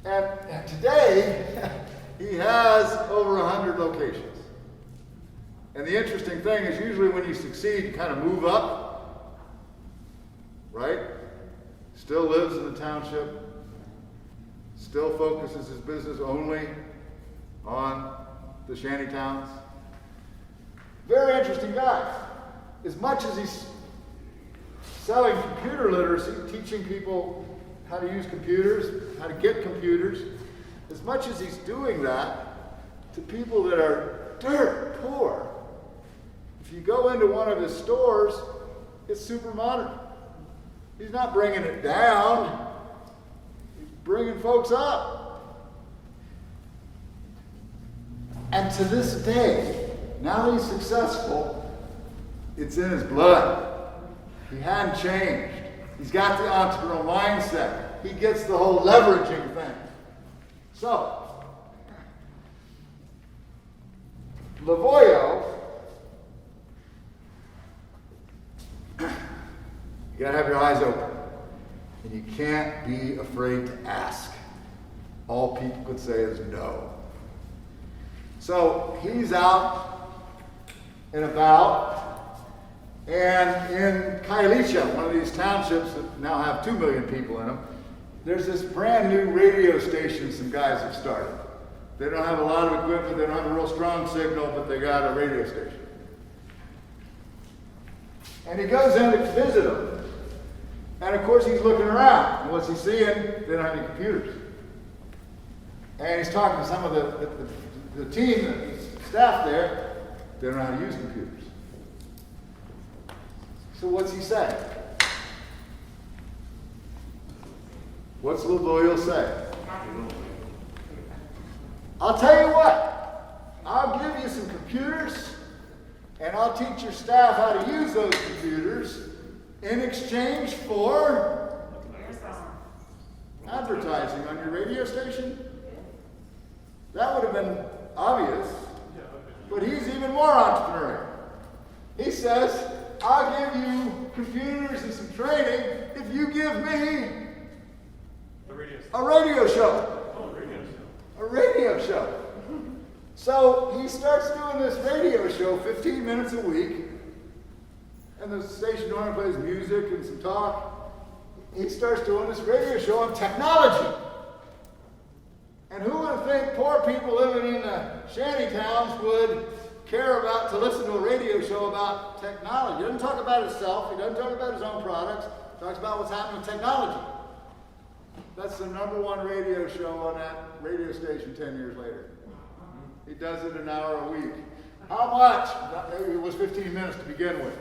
And today, he has over 100 locations. And the interesting thing is usually when you succeed, you kind of move up, right? Still lives in the township, still focuses his business only on the shanty towns. Very interesting guy. As much as he's selling computer literacy, teaching people how to use computers, how to get computers, as much as he's doing that to people that are dirt poor, if you go into one of his stores, it's super modern. He's not bringing it down. He's bringing folks up. And to this day, now that he's successful, it's in his blood. He hadn't changed. He's got the entrepreneurial mindset. He gets the whole leveraging thing. So, Lavoio, you gotta have your eyes open. And you can't be afraid to ask. All people could say is no. So he's out and about, and in Kailicha, one of these townships that now have 2 million people in them, there's this brand new radio station some guys have started. They don't have a lot of equipment, they don't have a real strong signal, but they got a radio station. And he goes in to visit them. And of course he's looking around. And what's he seeing? They don't have any computers. And he's talking to some of the team, the staff there. They don't know how to use computers. So what's he say? What's Lavoio say? I'll tell you what. I'll give you some computers, and I'll teach your staff how to use those computers in exchange for advertising on your radio station. That would have been obvious, but he's even more entrepreneurial. He says, I'll give you computers and some training if you give me a radio show. A radio show. So he starts doing this radio show 15 minutes a week. And the station owner plays music and some talk. He starts doing this radio show on technology. And who would think poor people living in the shanty towns would care about to listen to a radio show about technology? He doesn't talk about himself. He doesn't talk about his own products. He talks about what's happening with technology. That's the #1 radio show on that radio station 10 years later. He does it an hour a week. How much? It was 15 minutes to begin with.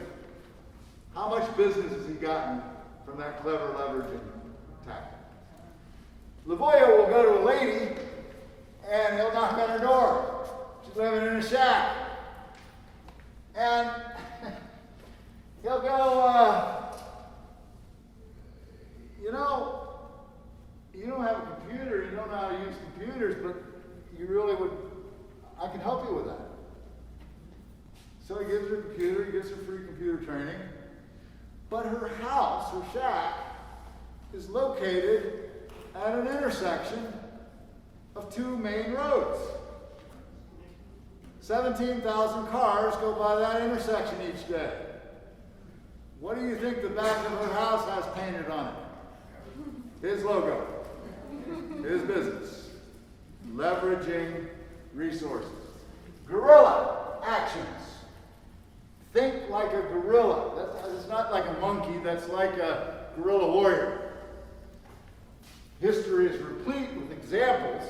How much business has he gotten from that clever leveraging tactic? Lavoio will go to a lady and he'll knock on her door. She's living in a shack. And he'll go, you don't have a computer, you don't know how to use computers, but you really would, I can help you with that. So he gives her a computer, he gives her free computer training. But her house, her shack, is located at an intersection of 2 main roads. 17,000 cars go by that intersection each day. What do you think the back of her house has painted on it? His logo. His business. Leveraging resources. Guerrilla actions. Think like a gorilla. It's not like a monkey, that's like a guerrilla warrior. History is replete with examples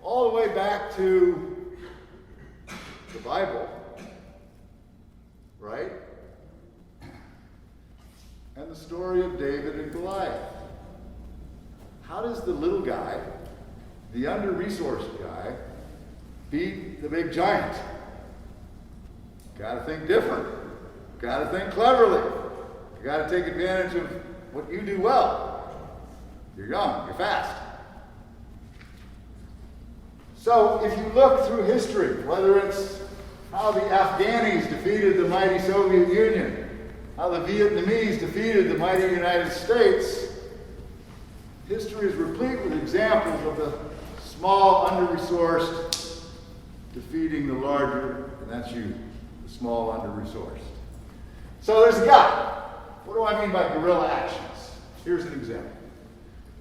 all the way back to the Bible, right? And the story of David and Goliath. How does the little guy, the under-resourced guy, beat the big giant? Got to think different. Got to think cleverly. You got to take advantage of what you do well. You're young, you're fast. So if you look through history, whether it's how the Afghanis defeated the mighty Soviet Union, how the Vietnamese defeated the mighty United States, history is replete with examples of the small, under-resourced defeating the larger, and that's you, the small, under-resourced. So there's a guy. What do I mean by guerrilla actions? Here's an example.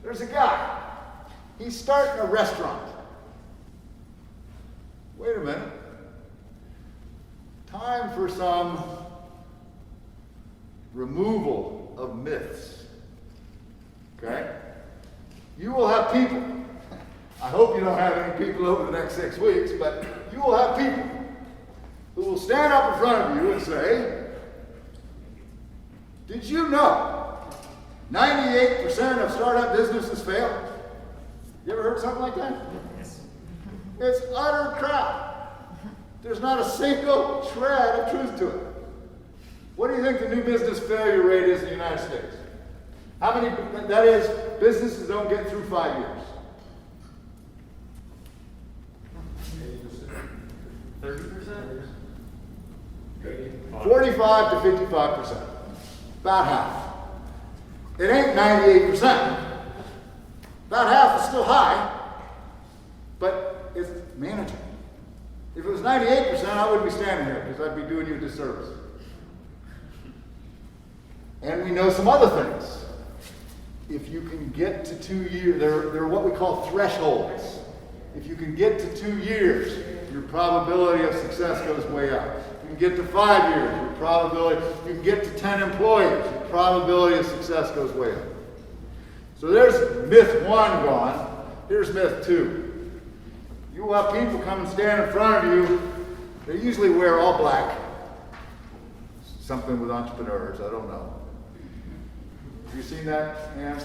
There's a guy. He's starting a restaurant. Wait a minute. Time for some removal of myths. Okay? You will have people. I hope you don't have any people over the next 6 weeks, but you will have people who will stand up in front of you and say, did you know 98% of startup businesses fail? You ever heard something like that? Yes. It's utter crap. There's not a single shred of truth to it. What do you think the new business failure rate is in the United States? How many, that is, businesses don't get through 5 years? 30%? 45 to 55%. About half. It ain't 98%. About half is still high, but it's manageable. If it was 98%, I wouldn't be standing here because I'd be doing you a disservice. And we know some other things. If you can get to 2 years, there are what we call thresholds. If you can get to 2 years, your probability of success goes way up. If you can get to 5 years, your probability, if you can get to 10 employees, your probability of success goes way up. So there's myth 1 gone. Here's myth 2. You have people come and stand in front of you. They usually wear all black. Something with entrepreneurs, I don't know. Have you seen that, Ann?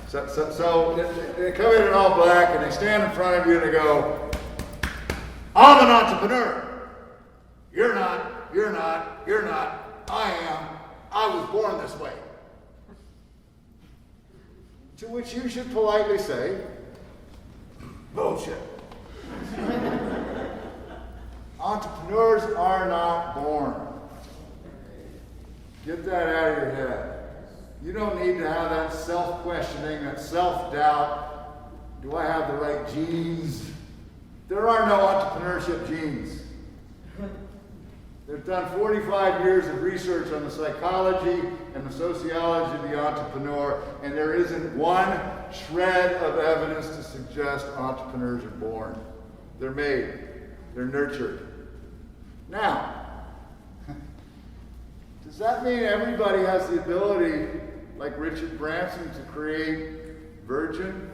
So they come in all black and they stand in front of you and they go, I'm an entrepreneur. You're not, you're not, you're not. I am. I was born this way. To which you should politely say, bullshit. Entrepreneurs are not born. Get that out of your head. You don't need to have that self-questioning, that self-doubt. Do I have the right genes? There are no entrepreneurship genes. They've done 45 years of research on the psychology and the sociology of the entrepreneur, and there isn't one shred of evidence to suggest entrepreneurs are born. They're made. They're nurtured. Now, does that mean everybody has the ability, like Richard Branson, to create Virgin?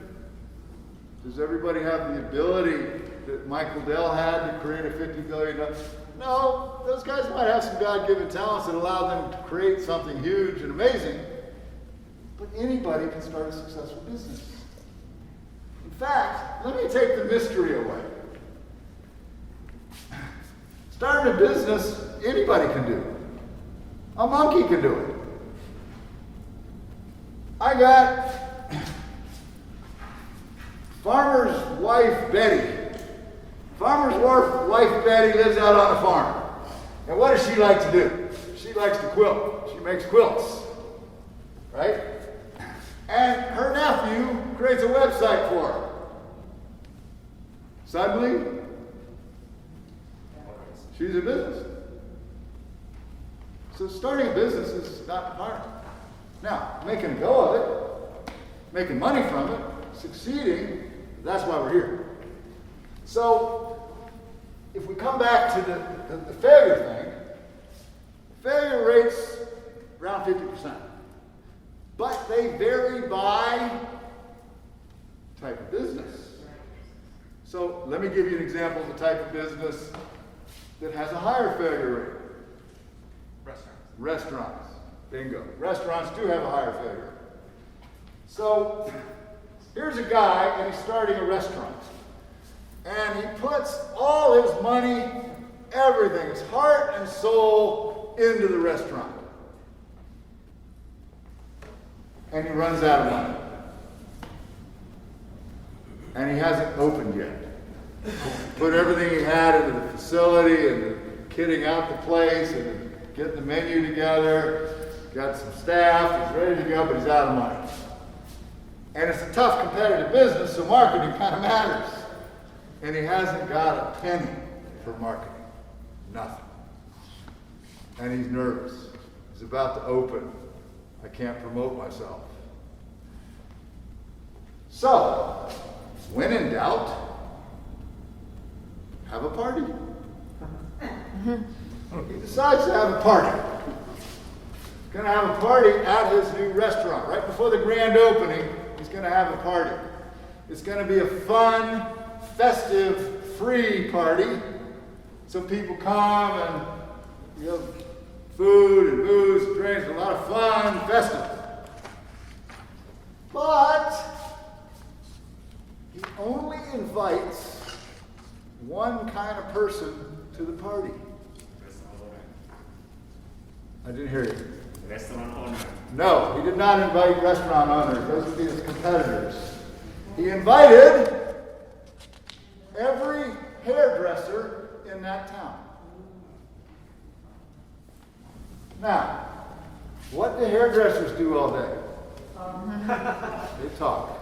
Does everybody have the ability that Michael Dell had to create a $50 billion? No, those guys might have some God-given talents that allow them to create something huge and amazing, but anybody can start a successful business. In fact, let me take the mystery away. Starting a business, anybody can do. A monkey can do it. I got farmer's wife Betty. Farmer's wife Betty lives out on a farm. And what does she like to do? She likes to quilt. She makes quilts. Right? And her nephew creates a website for her. Suddenly, she's in business. So starting a business is not hard. Now, making a go of it, making money from it, succeeding, that's why we're here. So, if we come back to the failure thing, failure rates around 50%. But they vary by type of business. So, let me give you an example of the type of business that has a higher failure rate. Restaurants. Bingo. Restaurants do have a higher failure rate. So, here's a guy and he's starting a restaurant. And he puts all his money, everything, his heart and soul into the restaurant. And he runs out of money. And he hasn't opened yet. Put everything he had into the facility and kitting out the place and getting the menu together. Got some staff, he's ready to go, but he's out of money. And it's a tough competitive business, so marketing kind of matters. And he hasn't got a penny for marketing. Nothing. And he's nervous. He's about to open. I can't promote myself. So, when in doubt, have a party. He decides to have a party. He's going to have a party at his new restaurant. Right before the grand opening, he's going to have a party. It's going to be a fun, festive, free party. So people come and you have food and booze and drinks, a lot of fun, festive. But he only invites one kind of person to the party. I didn't hear you. Restaurant owner. No, he did not invite restaurant owners. Those would be his competitors. He invited every hairdresser in that town. Now, what do hairdressers do all day? They talk.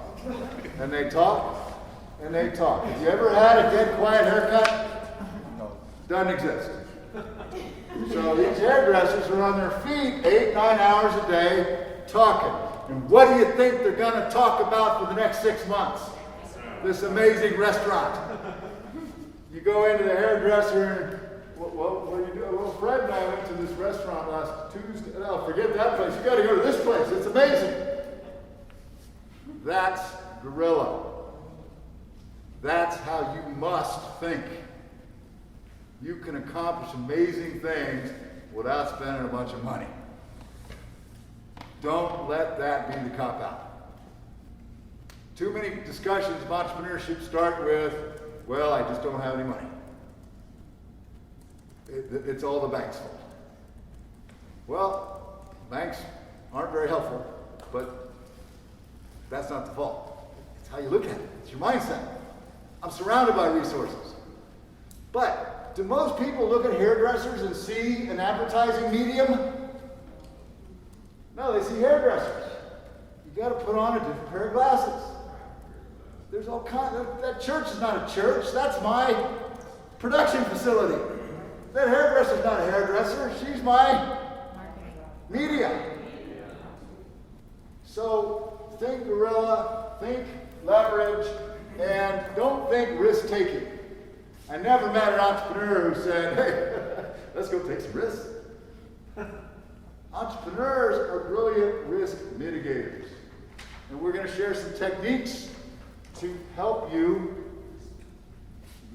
And they talk, and they talk. Have you ever had a dead quiet haircut? No. Doesn't exist. So these hairdressers are on their feet 8, 9 hours a day talking. And what do you think they're going to talk about for the next 6 months? This amazing restaurant. You go into the hairdresser and, what do you do? Well, Fred and I went to this restaurant last Tuesday. No, forget that place. You got to go to this place. It's amazing. That's guerrilla. That's how you must think. You can accomplish amazing things without spending a bunch of money. Don't let that be the cop-out. Too many discussions of entrepreneurship start with, well, I just don't have any money. It's all the bank's fault. Well, banks aren't very helpful, but that's not the fault. It's how you look at it. It's your mindset. I'm surrounded by resources. But do most people look at hairdressers and see an advertising medium? No, they see hairdressers. You got to put on a different pair of glasses. There's all kinds. That church is not a church. That's my production facility. That hairdresser's not a hairdresser. She's my media. So think guerrilla, think leverage, and don't think risk-taking. I never met an entrepreneur who said, hey, let's go take some risks. Entrepreneurs are brilliant risk mitigators. And we're going to share some techniques to help you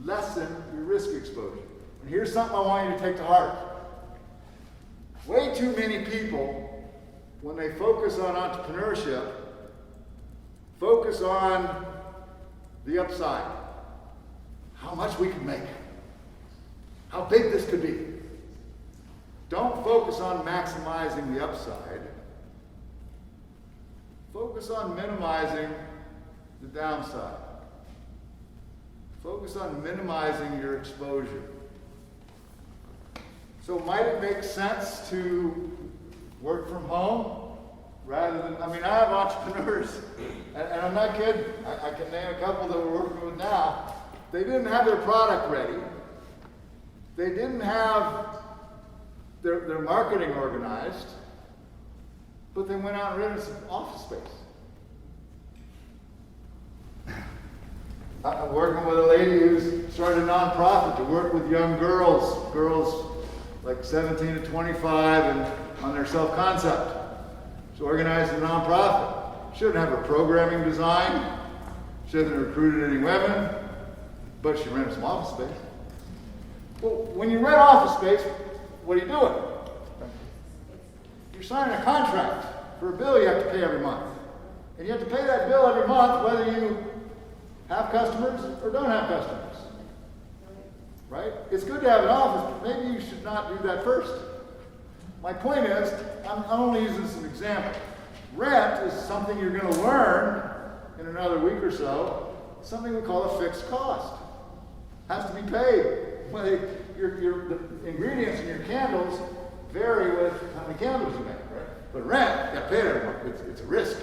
lessen your risk exposure. And here's something I want you to take to heart. Way too many people, when they focus on entrepreneurship, focus on the upside. How much we can make. How big this could be. Don't focus on maximizing the upside. Focus on minimizing the downside. Focus on minimizing your exposure. So might it make sense to work from home rather than, I have entrepreneurs, and I'm not kidding. I can name a couple that we're working with now. They didn't have their product ready. They didn't have their marketing organized, but they went out and rented some office space. I'm working with a lady who's started a nonprofit to work with young girls like 17 to 25 and on their self-concept. She's organized a nonprofit. She didn't have a programming design. She hasn't recruited any women, but she rented some office space. Well, when you rent office space, what are you doing? You're signing a contract for a bill you have to pay every month. And you have to pay that bill every month whether you have customers or don't have customers. Right? It's good to have an office, but maybe you should not do that first. My point is, I'm only using this as an example. Rent is something you're going to learn in another week or so, something we call a fixed cost. Has to be paid. Well, the ingredients in your candles vary with how many candles you make, right? But rent, you got to pay it every month. It's a risk.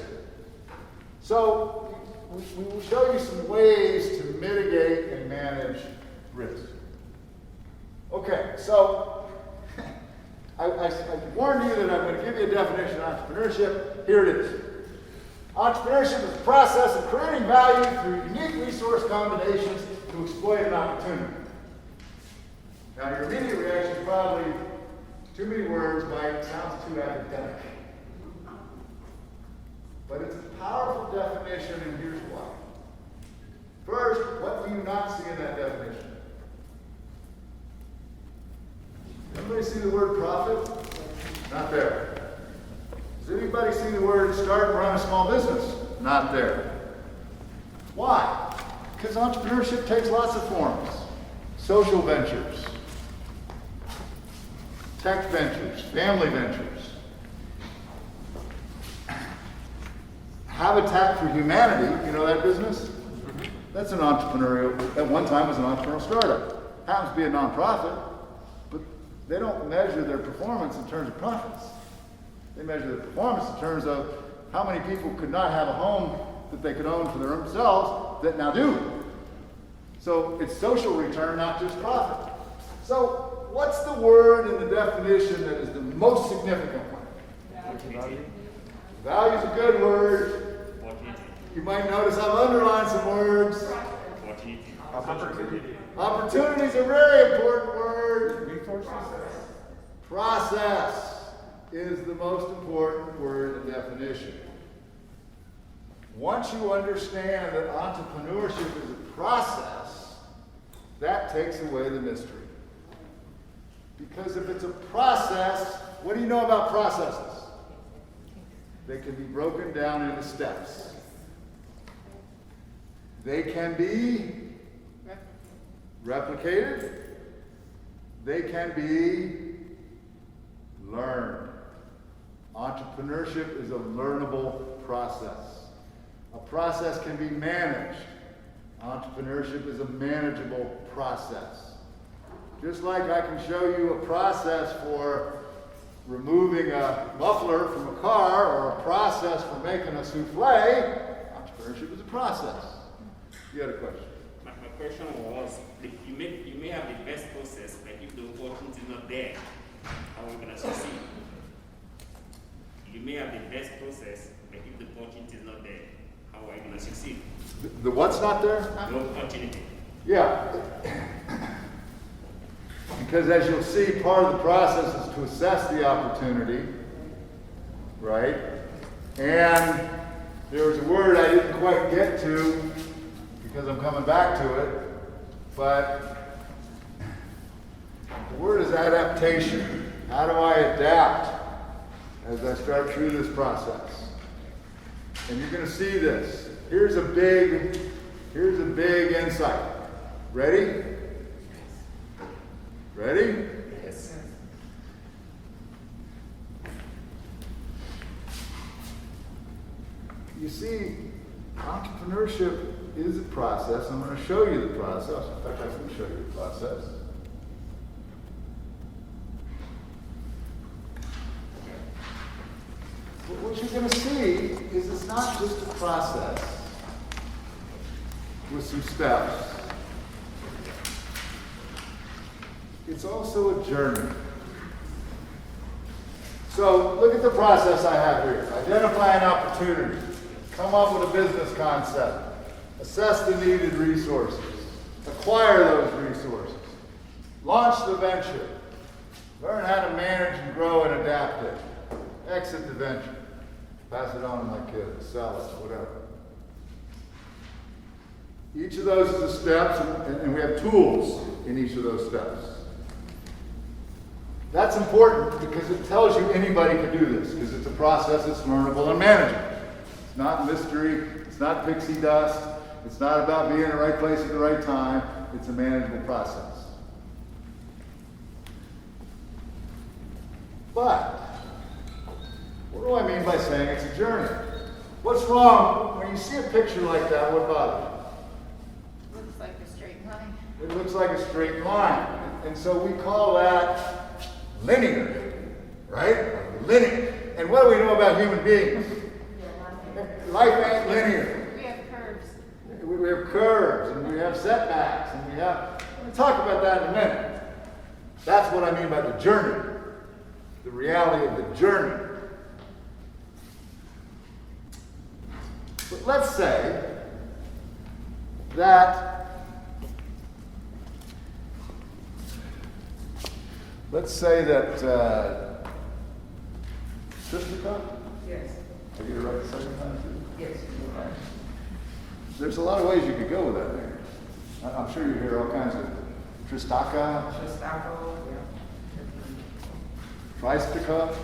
So we will show you some ways to mitigate and manage risk. Okay, so I warned you that I'm going to give you a definition of entrepreneurship. Here it is. Entrepreneurship is the process of creating value through unique resource combinations to exploit an opportunity. Now, your immediate reaction is probably too many words, Mike, sounds too academic. But it's a powerful definition, and here's why. First, what do you not see in that definition? Everybody see the word profit? Not there. Does anybody see the word start and run a small business? Not there. Why? Because entrepreneurship takes lots of forms. Social ventures, tech ventures, family ventures. Habitat for Humanity, you know that business? That's an entrepreneurial, at one time was an entrepreneurial startup. happens to be a nonprofit, but they don't measure their performance in terms of profits. They measure their performance in terms of how many people could not have a home that they could own for themselves that now do. So it's social return, not just profit. So what's the word in the definition that is the most significant one? Value is a good word. You might notice I've underlined some words. Opportunity. Opportunity is a very important word. Resources. Process is the most important word in definition. Once you understand that entrepreneurship is a process, that takes away the mystery. Because if it's a process, what do you know about processes? They can be broken down into steps. They can be replicated. They can be learned. Entrepreneurship is a learnable process. A process can be managed. Entrepreneurship is a manageable process. Just like I can show you a process for removing a muffler from a car or a process for making a souffle, entrepreneurship is a process. You had a question? My question was, you may have the best process, but if the opportunity is not there, how are we going to succeed? You may have the best process, but if the opportunity is not there, how are you going to succeed? The what's not there? No opportunity. Yeah. Because as you'll see, part of the process is to assess the opportunity, right? And there was a word I didn't quite get to because I'm coming back to it, but the word is adaptation. How do I adapt as I start through this process? And you're going to see this. Here's a big insight. Ready? Ready? Yes. You see, entrepreneurship is a process. I'm going to show you the process. In fact, I can show you the process. But what you're going to see is it's not just a process with some steps. It's also a journey. So look at the process I have here. Identify an opportunity. Come up with a business concept. Assess the needed resources. Acquire those resources. Launch the venture. Learn how to manage and grow and adapt it. Exit the venture. Pass it on to my kids. Sell it. Whatever. Each of those is a steps, and we have tools in each of those steps. That's important because it tells you anybody can do this, because it's a process that's learnable and manageable. It's not mystery, it's not pixie dust, it's not about being in the right place at the right time, it's a manageable process. But, what do I mean by saying it's a journey? What's wrong when you see a picture like that? What about it? Looks like a straight line. It looks like a straight line. And so we call that linear, right? Linear. And what do we know about human beings? Life ain't linear. We have curves. We have curves, and we have setbacks, and we have... We'll talk about that in a minute. That's what I mean by the journey. The reality of the journey. But let's say that... Let's say that Sister Cup? Yes. I get it right the second time too? Yes. Okay. There's a lot of ways you could go with that name. I'm sure you hear all kinds of Tristaka, Shostaco, Tristica.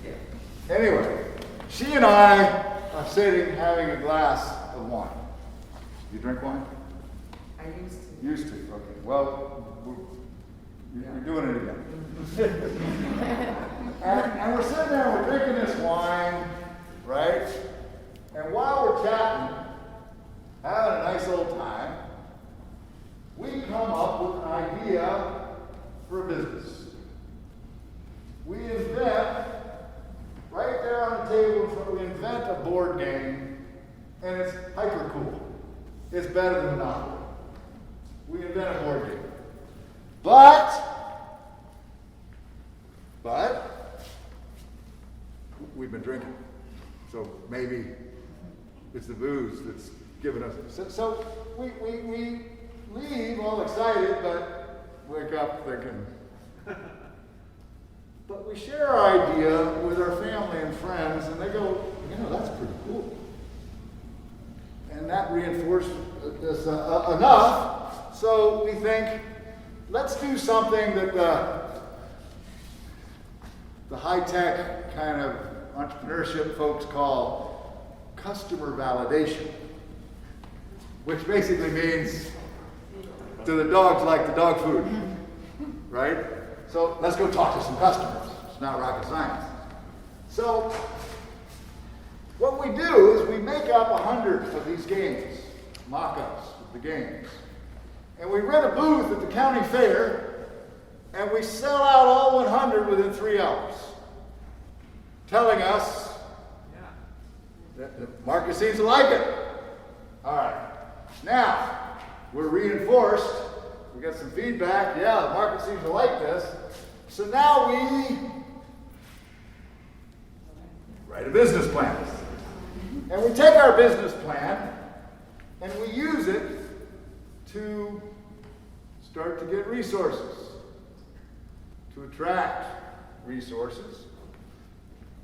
yeah. Anyway, she and I are sitting having a glass of wine. You drink wine? I used to. Used to. Okay. Well, you're doing it again. and we're sitting there, we're drinking this wine, right? And while we're chatting, having a nice old time, we come up with an idea for a business. We invent, right there on the table, we invent a board game, and it's hyper cool. It's better than Monopoly. We invent a board game. But, we've been drinking. So maybe it's the booze that's given us. So we leave all excited, but wake up thinking. But we share our idea with our family and friends, and they go, that's pretty cool. And that reinforced us enough, so we think, let's do something that the high-tech kind of entrepreneurship folks call customer validation, which basically means, do the dogs like the dog food, right? So let's go talk to some customers. It's not rocket science. So what we do is we make up 100 of these games, mock-ups of the games. And we rent a booth at the county fair, and we sell out all 100 within 3 hours, telling us that the market seems to like it. All right. Now, we're reinforced. We got some feedback. Yeah, the market seems to like this. So now we write a business plan. And we take our business plan and we use it to start to get resources, to attract resources.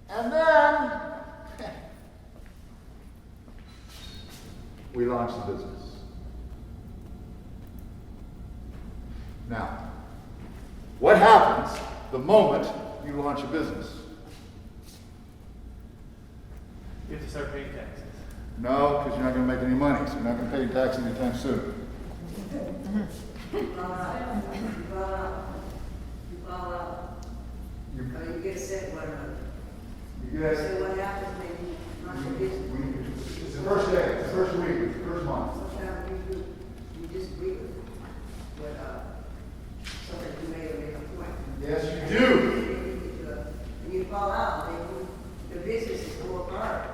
And then we launch the business. Now, what happens the moment you launch a business? You have to start paying taxes. No, because you're not going to make any money, so you're not going to pay tax anytime soon. You get a set what You guys, so what happens when you run your business? it's the first day, it's the first week, it's the first month. Sometimes you disagree with something you made or make a point. Yes, you do. And you fall out, and the business is go apart.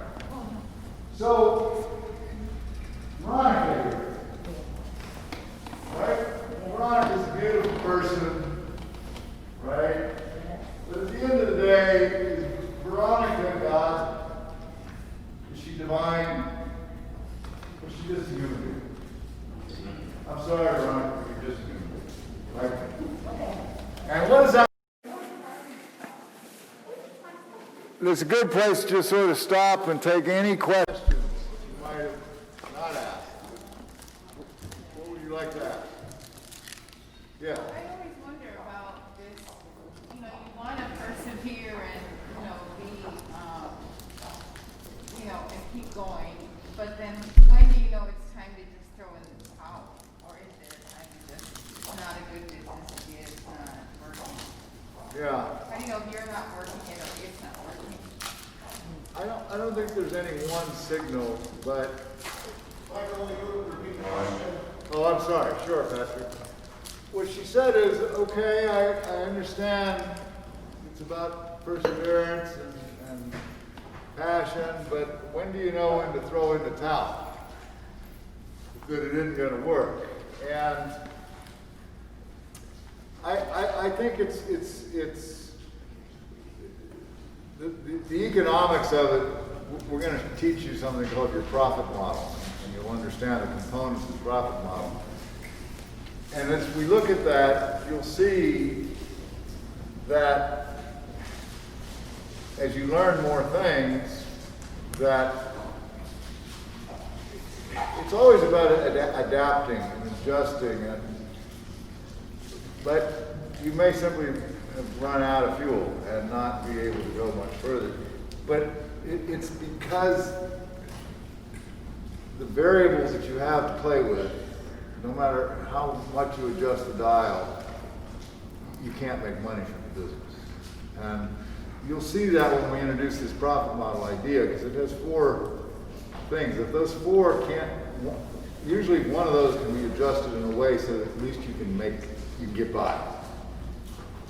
So, Veronica here, right? Veronica's a beautiful person, right? But at the end of the day, is Veronica God? Is she divine? Or is she just a human being? I'm sorry, Veronica, but you're just a human being, right? And what is that? It's a good place to just sort of stop and take any questions you might have not asked. What would you like to ask? Yeah. I always wonder about this, you want to persevere and, be, and keep going, but then when do you know it's time to just throw in the towel? Or is there a time to just, it's not a good business if it's not working? Yeah. How do you know if you're not working it or it's not working? I don't think there's any one signal, but. Oh, I'm sorry. Sure, Patrick. What she said is, okay, I understand it's about perseverance and passion, but when do you know when to throw in the towel? That it isn't going to work. And I think it's the economics of it. We're going to teach you something called your profit model, and you'll understand the components of the profit model. And as we look at that, you'll see that as you learn more things, that it's always about adapting and adjusting, but you may simply have run out of fuel and not be able to go much further. But it's because the variables that you have to play with, no matter how much you adjust the dial, you can't make money from the business. And you'll see that when we introduce this profit model idea, because it has 4 things. If those 4 usually one of those can be adjusted in a way so that at least you can get by.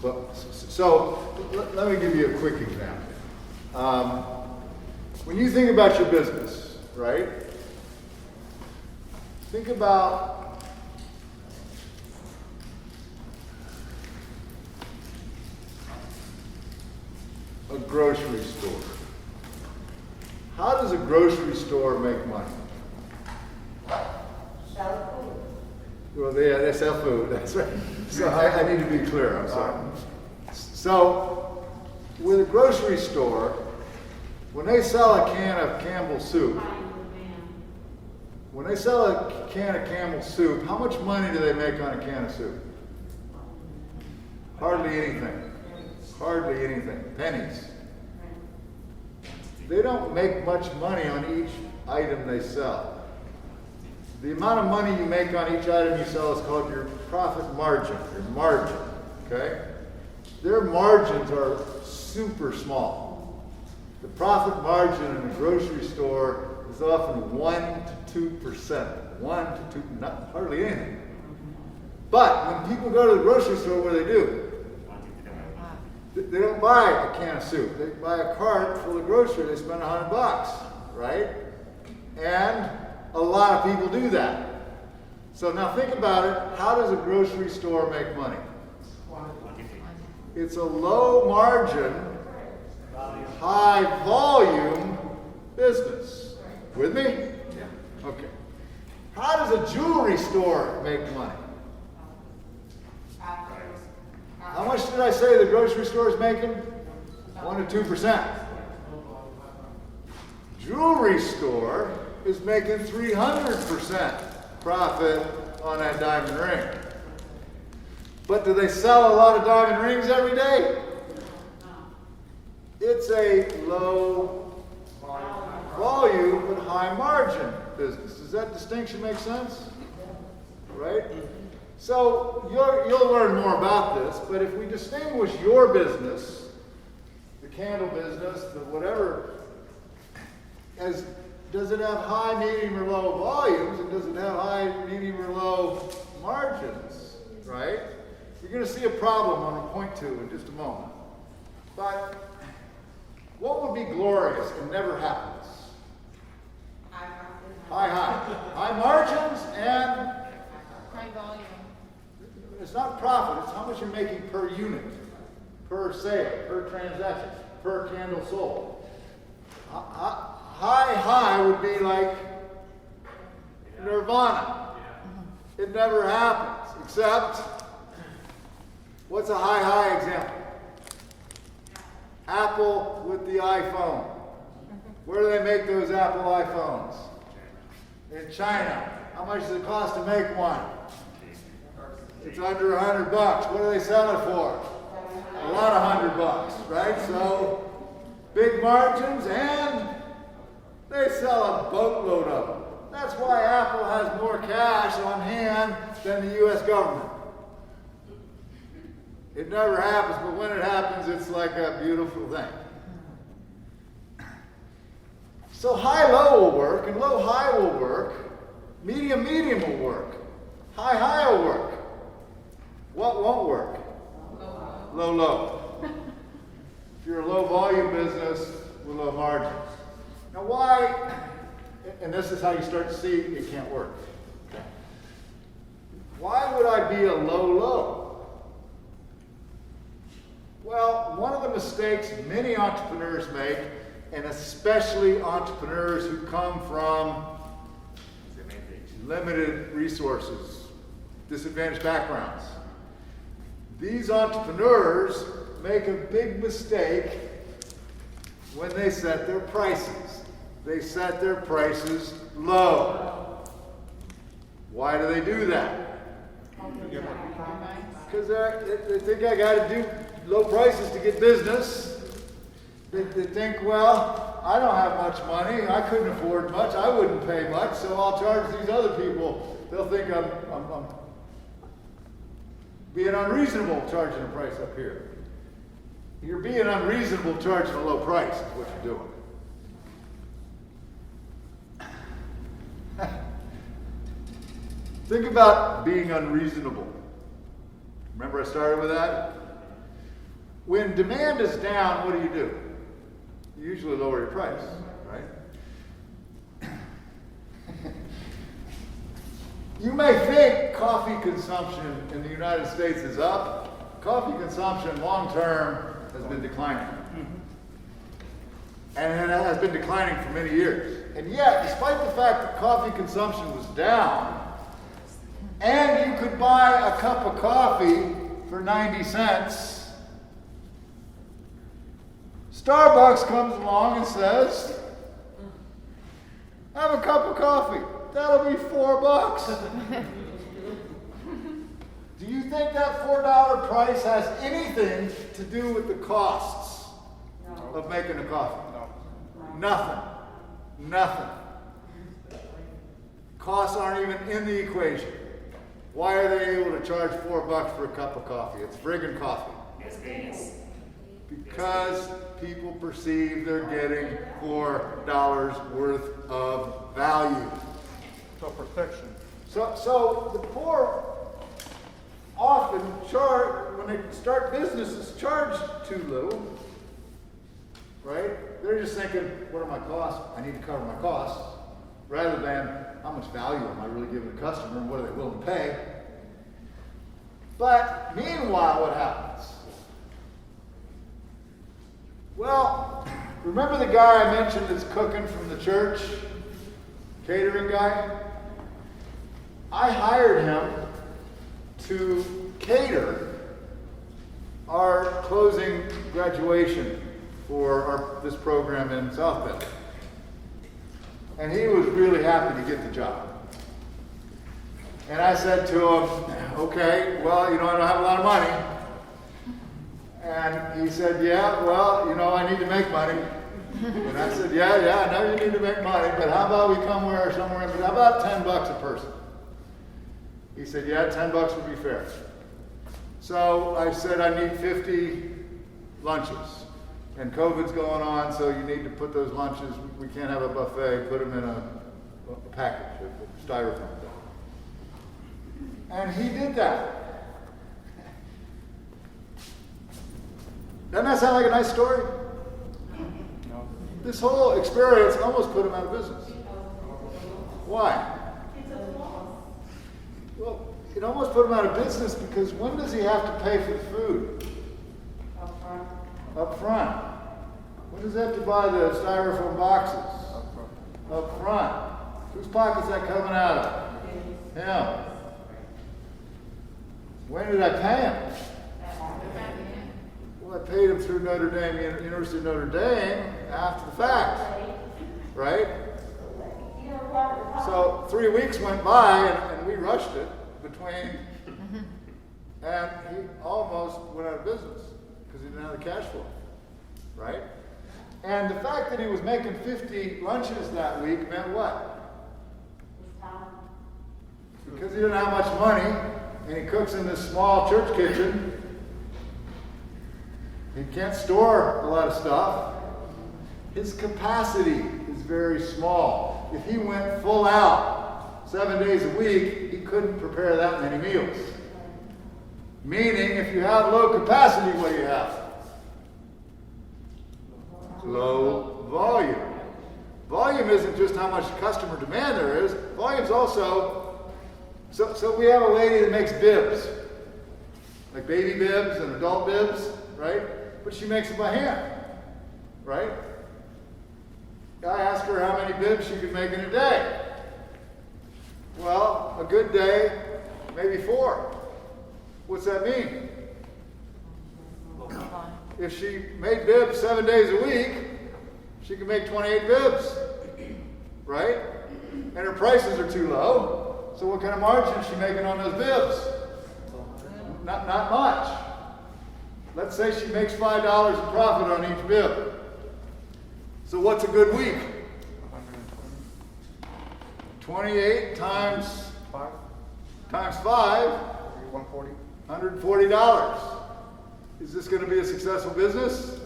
But, so let me give you a quick example. When you think about your business, right? Think about a grocery store. How does a grocery store make money? Sell food. Well, they sell food, that's right. So I need to be clear, I'm sorry. So, with a grocery store, when they sell a can of Campbell's soup, how much money do they make on a can of soup? Hardly anything. Hardly anything. Pennies. They don't make much money on each item they sell. The amount of money you make on each item you sell is called your profit margin, your margin, okay? Their margins are super small. The profit margin in a grocery store is often 1 to 2%. 1 to 2, not hardly anything. But when people go to the grocery store, what do? They don't buy a can of soup. They buy a cart full of groceries. They spend $100, right? And a lot of people do that. So now think about it. How does a grocery store make money? It's a low margin, high volume business. With me? Yeah. Okay. How does a jewelry store make money? How much did I say the grocery store is making? 1 to 2%. Jewelry store is making 300% profit on that diamond ring. But do they sell a lot of diamond rings every day? It's a low volume but high margin business. Does that distinction make sense? Right? So you'll learn more about this, but if we distinguish your business, the candle business, the whatever, as does it have high, medium, or low volumes, and does it have high, medium, or low margins, right? You're going to see a problem I'm going to point to in just a moment. But what would be glorious and never happens? High margins and High volume. it's not profit, it's how much you're making per unit, per sale, per transaction, per candle sold. High would be like nirvana. It never happens, except, what's a high example? Apple with the iPhone. Where do they make those Apple iPhones? In China. How much does it cost to make one? It's under $100. What do they sell it for? A lot of $100, right? So, big margins, and they sell a boatload of them. That's why Apple has more cash on hand than the U.S. government. It never happens, but when it happens, it's like a beautiful thing. So high-low will work, and low-high will work. Medium will work. High will work. What won't work? Low. If you're a low-volume business with low margins. Now why, and this is how you start to see it can't work. Why would I be a low? Well, one of the mistakes many entrepreneurs make, and especially entrepreneurs who come from limited resources, disadvantaged backgrounds. These entrepreneurs make a big mistake when they set their prices. They set their prices low. Why do they do that? Because they think I got to do low prices to get business. They think, well, I don't have much money. I couldn't afford much. I wouldn't pay much, so I'll charge these other people. They'll think I'm being unreasonable charging a price up here. You're being unreasonable charging a low price is what you're doing. Think about being unreasonable. Remember I started with that? When demand is down, what do? You usually lower your price, right? You may think coffee consumption in the United States is up. Coffee consumption long term has been declining. And it has been declining for many years. And yet, despite the fact that coffee consumption was down, and you could buy a cup of coffee for 90 cents, Starbucks comes along and says, have a cup of coffee. That'll be $4. Do you think that $4 price has anything to do with the costs of making a coffee? Nothing. Nothing. Costs aren't even in the equation. Why are they able to charge $4 for a cup of coffee? It's friggin' coffee. Yes. Because people perceive they're getting $4 worth of value. So protection. So the poor often charge, when they start businesses, charge too little, right? They're just thinking, what are my costs? I need to cover my costs, rather than how much value am I really giving the customer and what are they willing to pay? But meanwhile, what happens? Well, remember the guy I mentioned that's cooking from the church? Catering guy? I hired him to cater our closing graduation for this program in South Bend. And he was really happy to get the job. And I said to him, okay, well, I don't have a lot of money. And he said, yeah, well, I need to make money. And I said, yeah, I know you need to make money, but how about we come somewhere, but how about $10 a person? He said, yeah, $10 would be fair. So I said, I need 50 lunches. And COVID's going on, so you need to put those lunches, we can't have a buffet, put them in a package, a styrofoam. And he did that. Doesn't that sound like a nice story? No. This whole experience almost put him out of business. Why? Well, it almost put him out of business because when does he have to pay for the food? Up front. When does he have to buy the styrofoam boxes? Up front. Whose pocket's that coming out of? Him. When did I pay him? Well, I paid him through Notre Dame, University of Notre Dame, after the fact, right? So 3 weeks went by, and we rushed it between, and he almost went out of business because he didn't have the cash flow, right? And the fact that he was making 50 lunches that week meant what? Because he didn't have much money, and he cooks in this small church kitchen, he can't store a lot of stuff. His capacity is very small. If he went full out 7 days a week, he couldn't prepare that many meals. Meaning, if you have low capacity, what do you have? Low volume. Volume isn't just how much customer demand there is. Volume's also, so we have a lady that makes bibs, like baby bibs and adult bibs, right? But she makes them by hand, right? I asked her how many bibs she could make in a day. Well, a good day, maybe 4. What's that mean? If she made bibs 7 days a week, she can make 28 bibs, right? And her prices are too low. So what kind of margin is she making on those bibs? Not much. Let's say she makes $5 in profit on each bib. So what's a good week? 28 times 5. $140. Is this going to be a successful business?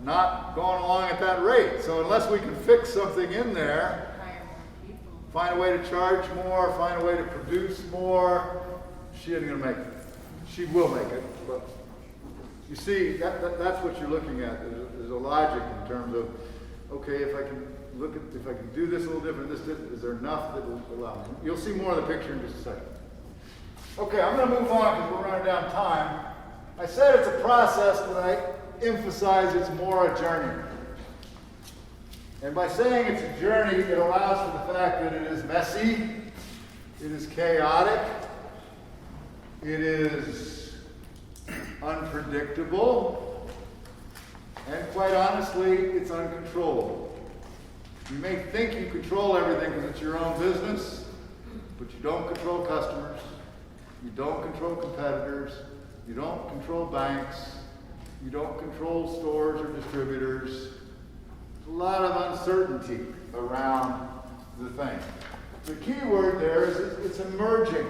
Not going along at that rate. So unless we can fix something in there, find a way to charge more, find a way to produce more, she isn't going to make it. She will make it, but you see, that's what you're looking at. There's a logic in terms of, okay, if I can do this a little different, is there enough that will allow me? You'll see more of the picture in just a second. Okay, I'm going to move on because we're running down time. I said it's a process, but I emphasize it's more a journey. And by saying it's a journey, it allows for the fact that it is messy, it is chaotic, it is unpredictable, and quite honestly, it's uncontrollable. You may think you control everything because it's your own business, but you don't control customers, you don't control competitors, you don't control banks, you don't control stores or distributors. A lot of uncertainty around the thing. The key word there is it's emerging.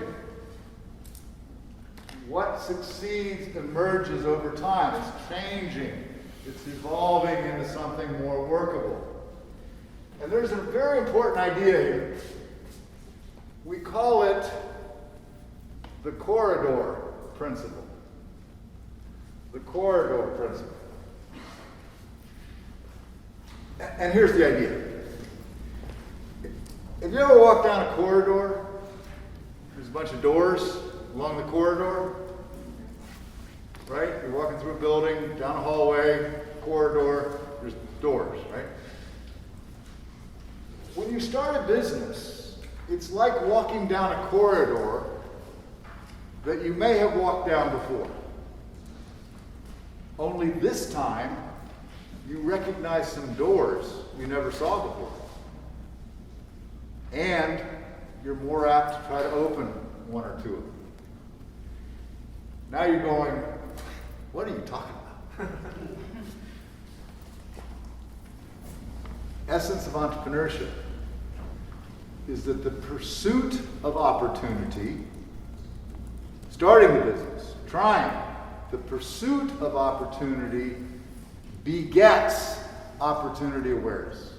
What succeeds emerges over time. It's changing. It's evolving into something more workable. And there's a very important idea here. We call it the corridor principle. The corridor principle. And here's the idea. Have you ever walked down a corridor? There's a bunch of doors along the corridor, right? You're walking through a building, down a hallway, corridor, there's doors, right? When you start a business, it's like walking down a corridor that you may have walked down before. Only this time, you recognize some doors you never saw before. And you're more apt to try to open one or two of them. Now you're going, what are you talking about? Essence of entrepreneurship is that the pursuit of opportunity, starting the business, trying, the pursuit of opportunity begets opportunity awareness.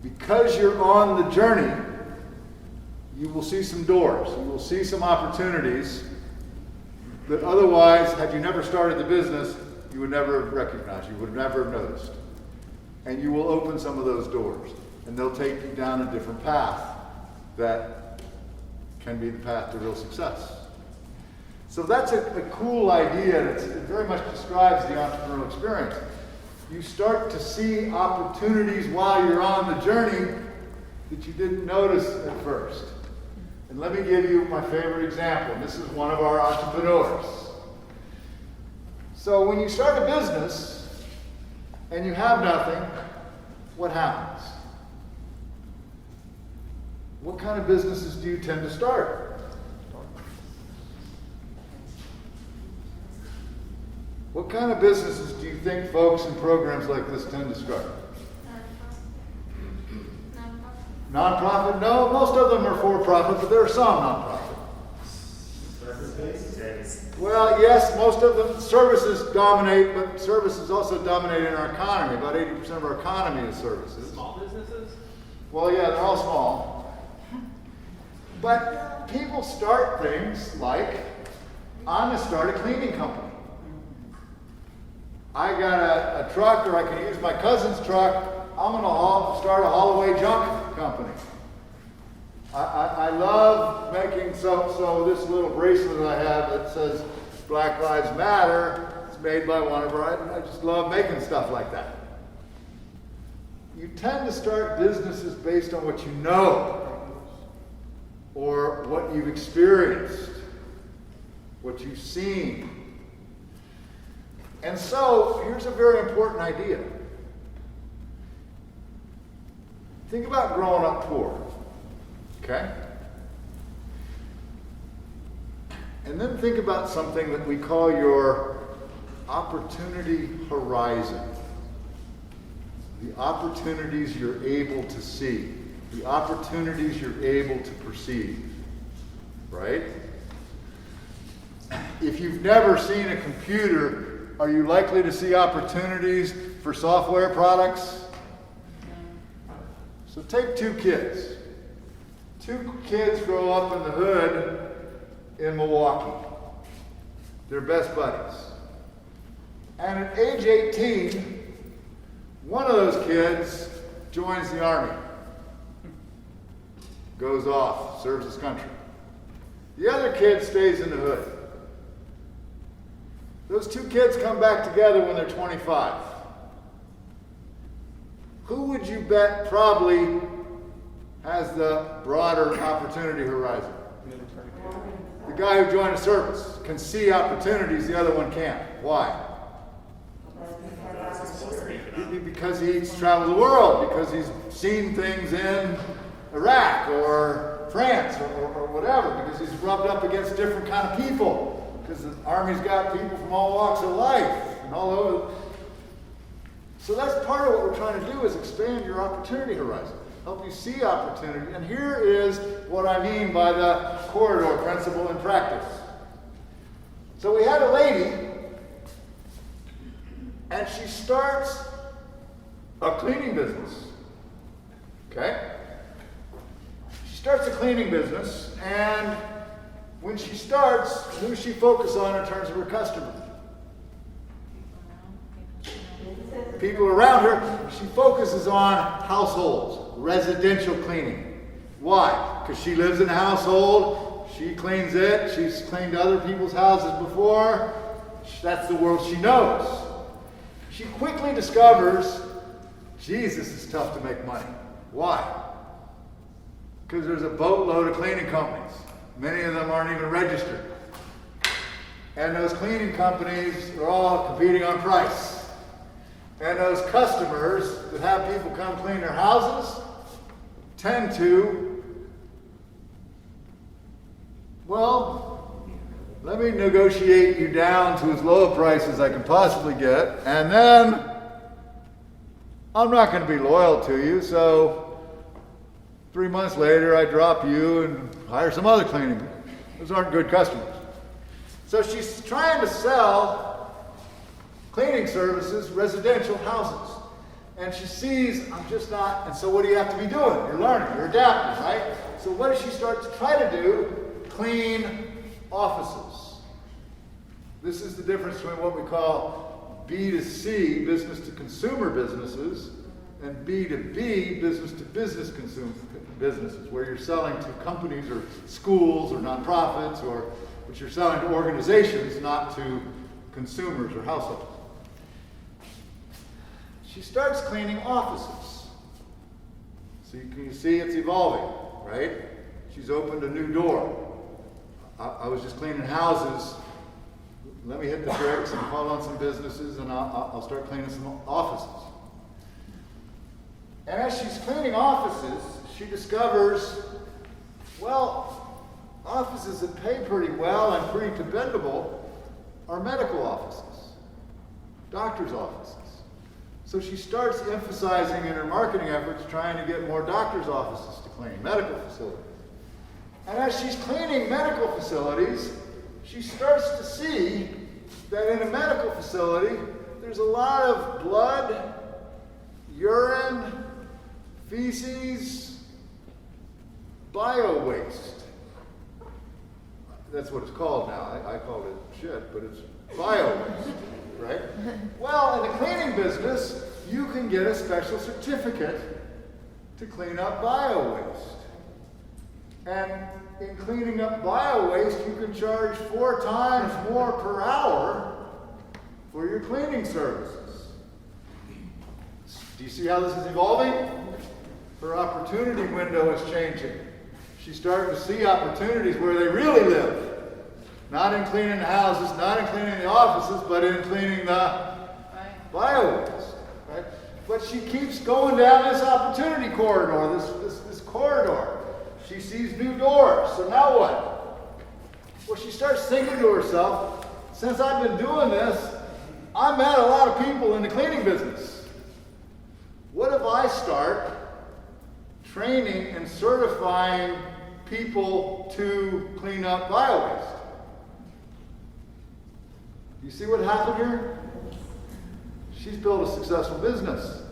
Because you're on the journey, you will see some doors, you will see some opportunities that otherwise, had you never started the business, you would never have recognized, you would never have noticed. And you will open some of those doors, and they'll take you down a different path that can be the path to real success. So that's a cool idea, and it very much describes the entrepreneurial experience. You start to see opportunities while you're on the journey that you didn't notice at first. And let me give you my favorite example. This is one of our entrepreneurs. So when you start a business and you have nothing, what happens? What kind of businesses do you tend to start? What kind of businesses do you think folks in programs like this tend to start? Non-profit? No, most of them are for-profit, but there are some non-profit. Service. Well, yes, most of them, services dominate, but services also dominate in our economy. About 80% of our economy is services. Small businesses? Well, yeah, they're all small. But people start things like, I'm going to start a cleaning company. I got a truck, or I can use my cousin's truck. I'm going to start a haul-away junk company. I love making, so this little bracelet I have that says Black Lives Matter, it's made by one of our, I just love making stuff like that. You tend to start businesses based on what you know, or what you've experienced, what you've seen. And so, here's a very important idea. Think about growing up poor, okay? And then think about something that we call your opportunity horizon. The opportunities you're able to see. The opportunities you're able to perceive, right? If you've never seen a computer, are you likely to see opportunities for software products? So take two kids. Two kids grow up in the hood in Milwaukee. They're best buddies. And at age 18, one of those kids joins the Army. Goes off, serves his country. The other kid stays in the hood. Those two kids come back together when they're 25. Who would you bet probably has the broader opportunity horizon? The guy who joined the service can see opportunities the other one can't. Why? Because he's traveled the world, because he's seen things in Iraq or France or whatever, because he's rubbed up against different kind of people, because the Army's got people from all walks of life and all over. So that's part of what we're trying to do, is expand your opportunity horizon, help you see opportunity. And here is what I mean by the corridor principle in practice. So we had a lady, and she starts a cleaning business. Okay? She starts a cleaning business, and when she starts, who does she focus on in terms of her customers? People around her. She focuses on households, residential cleaning. Why? Because she lives in a household, she cleans it, she's cleaned other people's houses before, that's the world she knows. She quickly discovers, geez, this is tough to make money. Why? Because there's a boatload of cleaning companies. Many of them aren't even registered. And those cleaning companies are all competing on price. And those customers that have people come clean their houses tend to, well, let me negotiate you down to as low a price as I can possibly get, and then I'm not going to be loyal to you, so 3 months later I drop you and hire some other cleaning. Those aren't good customers. So she's trying to sell cleaning services, residential houses. And she sees, I'm just not, and so what do you have to be doing? You're learning, you're adapting, right? So what does she start to try to do? Clean offices. This is the difference between what we call B2C, business to consumer businesses, and B2B, business to business businesses, where you're selling to companies or schools or nonprofits, or but you're selling to organizations, not to consumers or households. She starts cleaning offices. So you can see it's evolving, right? She's opened a new door. I was just cleaning houses. Let me hit the bricks and call on some businesses, and I'll start cleaning some offices. And as she's cleaning offices, she discovers, well, offices that pay pretty well and pretty dependable are medical offices, doctor's offices. So she starts emphasizing in her marketing efforts trying to get more doctor's offices to clean, medical facilities. And as she's cleaning medical facilities, she starts to see that in a medical facility, there's a lot of blood, urine, feces, bio-waste. That's what it's called now. I call it shit, but it's bio-waste, right? Well, in the cleaning business, you can get a special certificate to clean up bio-waste. And in cleaning up bio-waste, you can charge 4 times more per hour for your cleaning services. Do you see how this is evolving? Her opportunity window is changing. She's starting to see opportunities where they really live. Not in cleaning the houses, not in cleaning the offices, but in cleaning the bio-waste. Right? But she keeps going down this opportunity corridor, this corridor. She sees new doors. So now what? Well, she starts thinking to herself, since I've been doing this, I met a lot of people in the cleaning business. What if I start training and certifying people to clean up bio-waste? You see what happened here? She's built a successful business.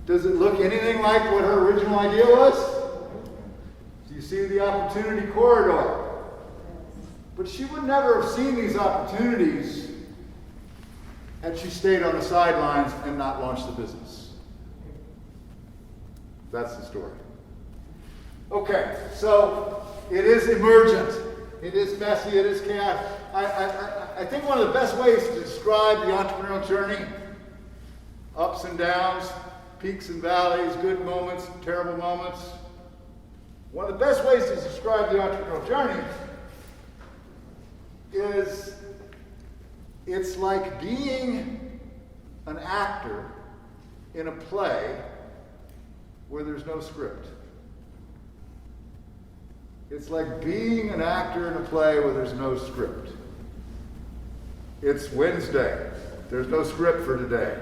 Does it look anything like what her original idea was? Do you see the opportunity corridor? But she would never have seen these opportunities had she stayed on the sidelines and not launched the business. That's the story. Okay, so it is emergent. It is messy. It is chaotic. I think one of the best ways to describe the entrepreneurial journey, ups and downs, peaks and valleys, good moments, terrible moments. One of the best ways to describe the entrepreneurial journey is it's like being an actor in a play where there's no script. It's like being an actor in a play where there's no script. It's Wednesday. There's no script for today.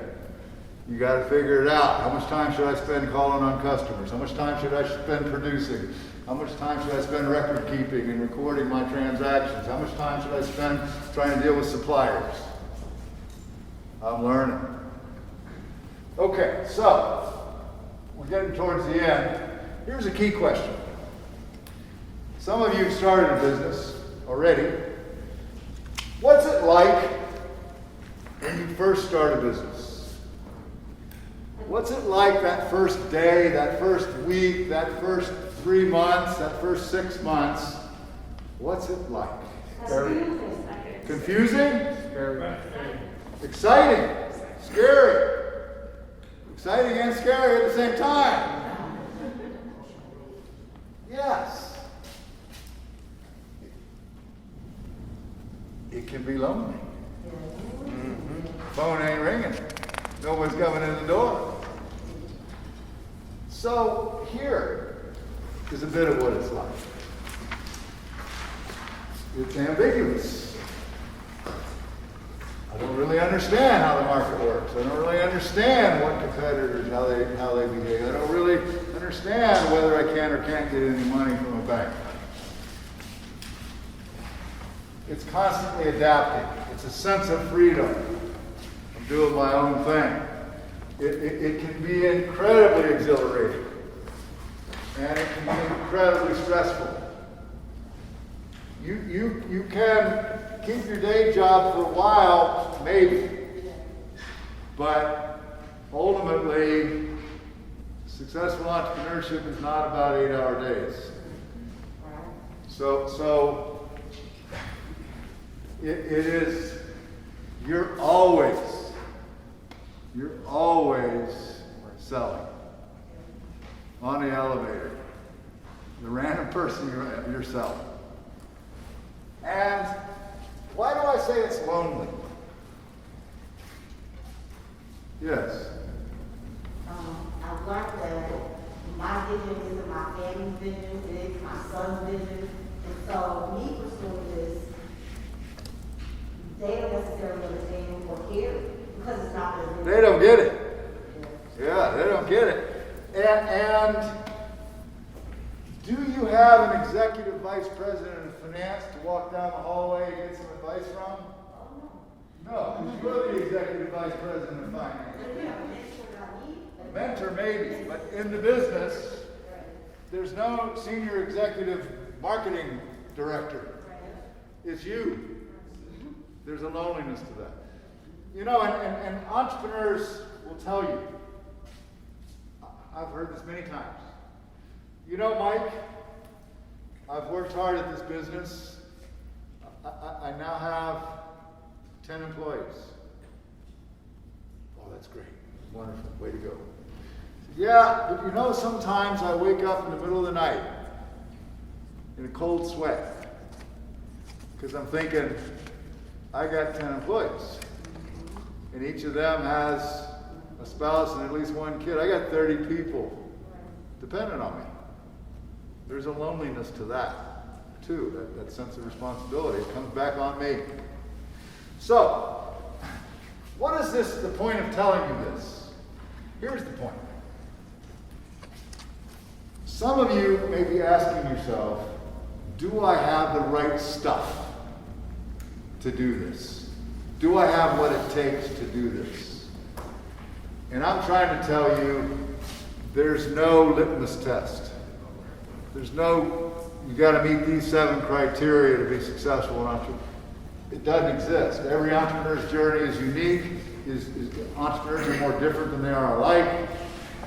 You got to figure it out. How much time should I spend calling on customers? How much time should I spend producing? How much time should I spend record keeping and recording my transactions? How much time should I spend trying to deal with suppliers? I'm learning. Okay, so we're getting towards the end. Here's a key question. Some of you have started a business already. What's it like when you first start a business? What's it like that first day, that first week, that first 3 months, that first 6 months? What's it like? Confusing? Exciting? Scary? Exciting and scary at the same time? Yes. It can be lonely. Phone ain't ringing. Nobody's coming in the door. So here is a bit of what it's like. It's ambiguous. I don't really understand how the market works. I don't really understand what competitors, how they behave. I don't really understand whether I can or can't get any money from a bank. It's constantly adapting. It's a sense of freedom. I'm doing my own thing. It can be incredibly exhilarating. And it can be incredibly stressful. You can keep your day job for a while, maybe. But ultimately, successful entrepreneurship is not about 8-hour days. So it is, you're always selling. On the elevator. The random person you're selling. And why do I say it's lonely? Yes. I've learned that my vision isn't my family's vision, it is my son's vision. And so me pursuing this, they don't necessarily understand or care because it's not their vision. They don't get it. Yeah, they don't get it. And do you have an executive vice president of finance to walk down the hallway and get some advice from? No, you're the executive vice president of finance. A mentor maybe, but in the business, there's no senior executive marketing director. It's you. There's a loneliness to that. You know, and entrepreneurs will tell you, I've heard this many times. You know, Mike, I've worked hard at this business. I now have 10 employees. Oh, that's great. Wonderful. Way to go. Yeah, but you know, sometimes I wake up in the middle of the night in a cold sweat because I'm thinking, I got 10 employees. And each of them has a spouse and at least one kid. I got 30 people dependent on me. There's a loneliness to that, too, that sense of responsibility. It comes back on me. So, what is this, the point of telling you this? Here's the point. Some of you may be asking yourself, do I have the right stuff to do this? Do I have what it takes to do this? And I'm trying to tell you, there's no litmus test. There's no, you got to meet these 7 criteria to be successful in entrepreneurship. It doesn't exist. Every entrepreneur's journey is unique. Entrepreneurs are more different than they are alike.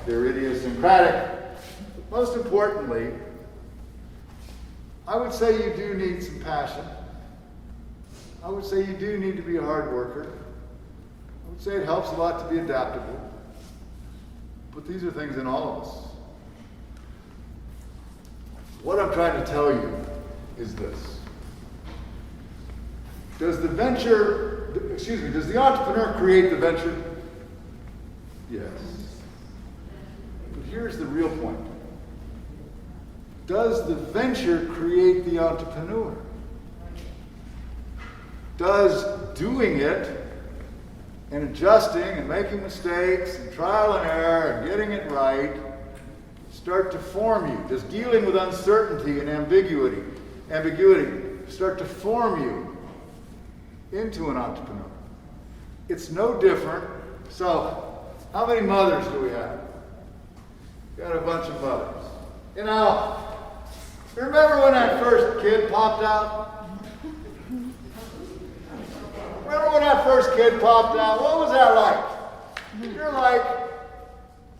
They're idiosyncratic. But most importantly, I would say you do need some passion. I would say you do need to be a hard worker. I would say it helps a lot to be adaptable. But these are things in all of us. What I'm trying to tell you is this. Does the entrepreneur create the venture? Yes. But here's the real point. Does the venture create the entrepreneur? Does doing it and adjusting and making mistakes and trial and error and getting it right start to form you? Does dealing with uncertainty and ambiguity start to form you into an entrepreneur? It's no different. So, how many mothers do we have? Got a bunch of mothers. You know, remember when that first kid popped out? Remember when that first kid popped out? What was that like? You're like,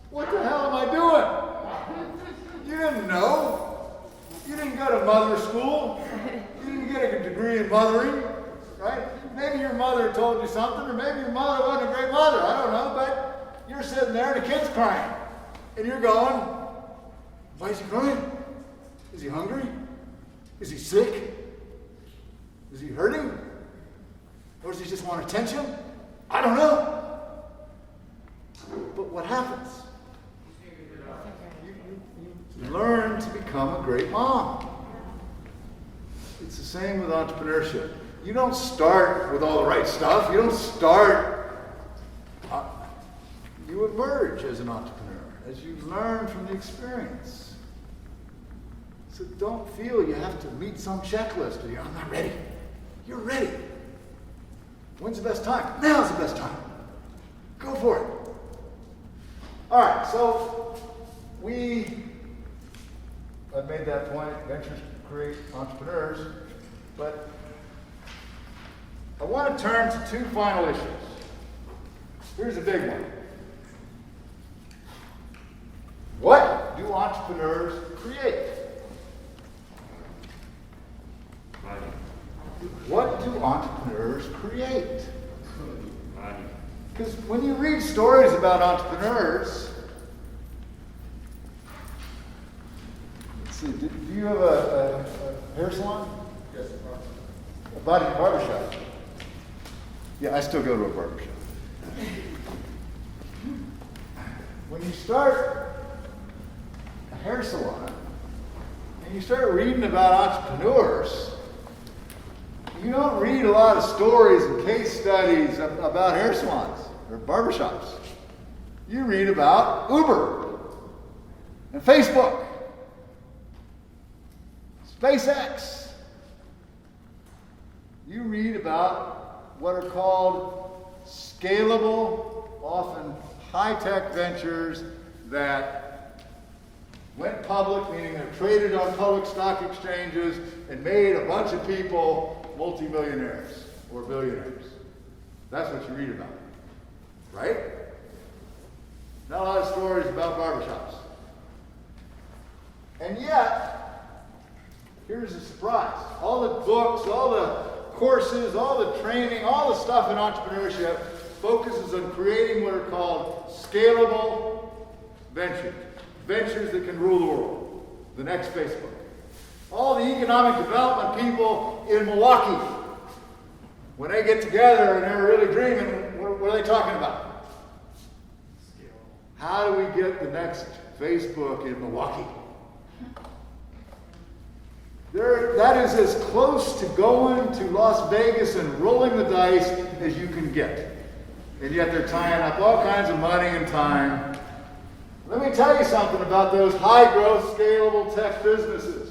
what the hell am I doing? You didn't know. You didn't go to mother school. You didn't get a degree in mothering, right? Maybe your mother told you something, or maybe your mother wasn't a great mother. I don't know, but you're sitting there and the kid's crying. And you're going, why is he crying? Is he hungry? Is he sick? Is he hurting? Or does he just want attention? I don't know. But what happens? You learn to become a great mom. It's the same with entrepreneurship. You don't start with all the right stuff. You don't start. You emerge as an entrepreneur as you learn from the experience. So don't feel you have to meet some checklist or I'm not ready. You're ready. When's the best time? Now's the best time. Go for it. All right, so I've made that point. Ventures create entrepreneurs, but I want to turn to 2 final issues. Here's a big one. What do entrepreneurs create? What do entrepreneurs create? Because when you read stories about entrepreneurs, let's see, do you have a hair salon? Yes, A barbershop? Yeah, I still go to a barbershop. When you start a hair salon and you start reading about entrepreneurs, you don't read a lot of stories and case studies about hair salons or barbershops. You read about Uber and Facebook, SpaceX. You read about what are called scalable, often high-tech ventures that went public, meaning they're traded on public stock exchanges and made a bunch of people multimillionaires or billionaires. That's what you read about, right? Not a lot of stories about barbershops. And yet, here's the surprise. All the books, all the courses, all the training, all the stuff in entrepreneurship focuses on creating what are called scalable ventures. Ventures that can rule the world. The next Facebook. All the economic development people in Milwaukee, when they get together and they're really dreaming, what are they talking about? How do we get the next Facebook in Milwaukee? That is as close to going to Las Vegas and rolling the dice as you can get. And yet they're tying up all kinds of money and time. Let me tell you something about those high-growth, scalable tech businesses.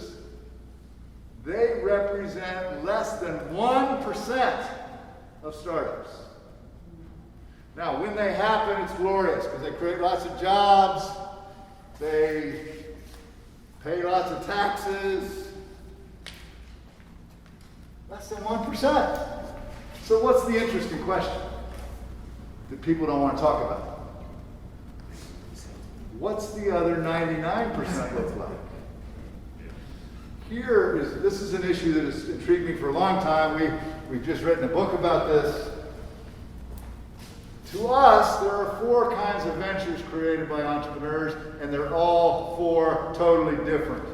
They represent less than 1% of startups. Now, when they happen, it's glorious because they create lots of jobs. They pay lots of taxes. Less than 1%. So what's the interesting question that people don't want to talk about? What's the other 99% look like? This is an issue that has intrigued me for a long time. We've just written a book about this. To us, there are 4 kinds of ventures created by entrepreneurs, and they're all 4 totally different.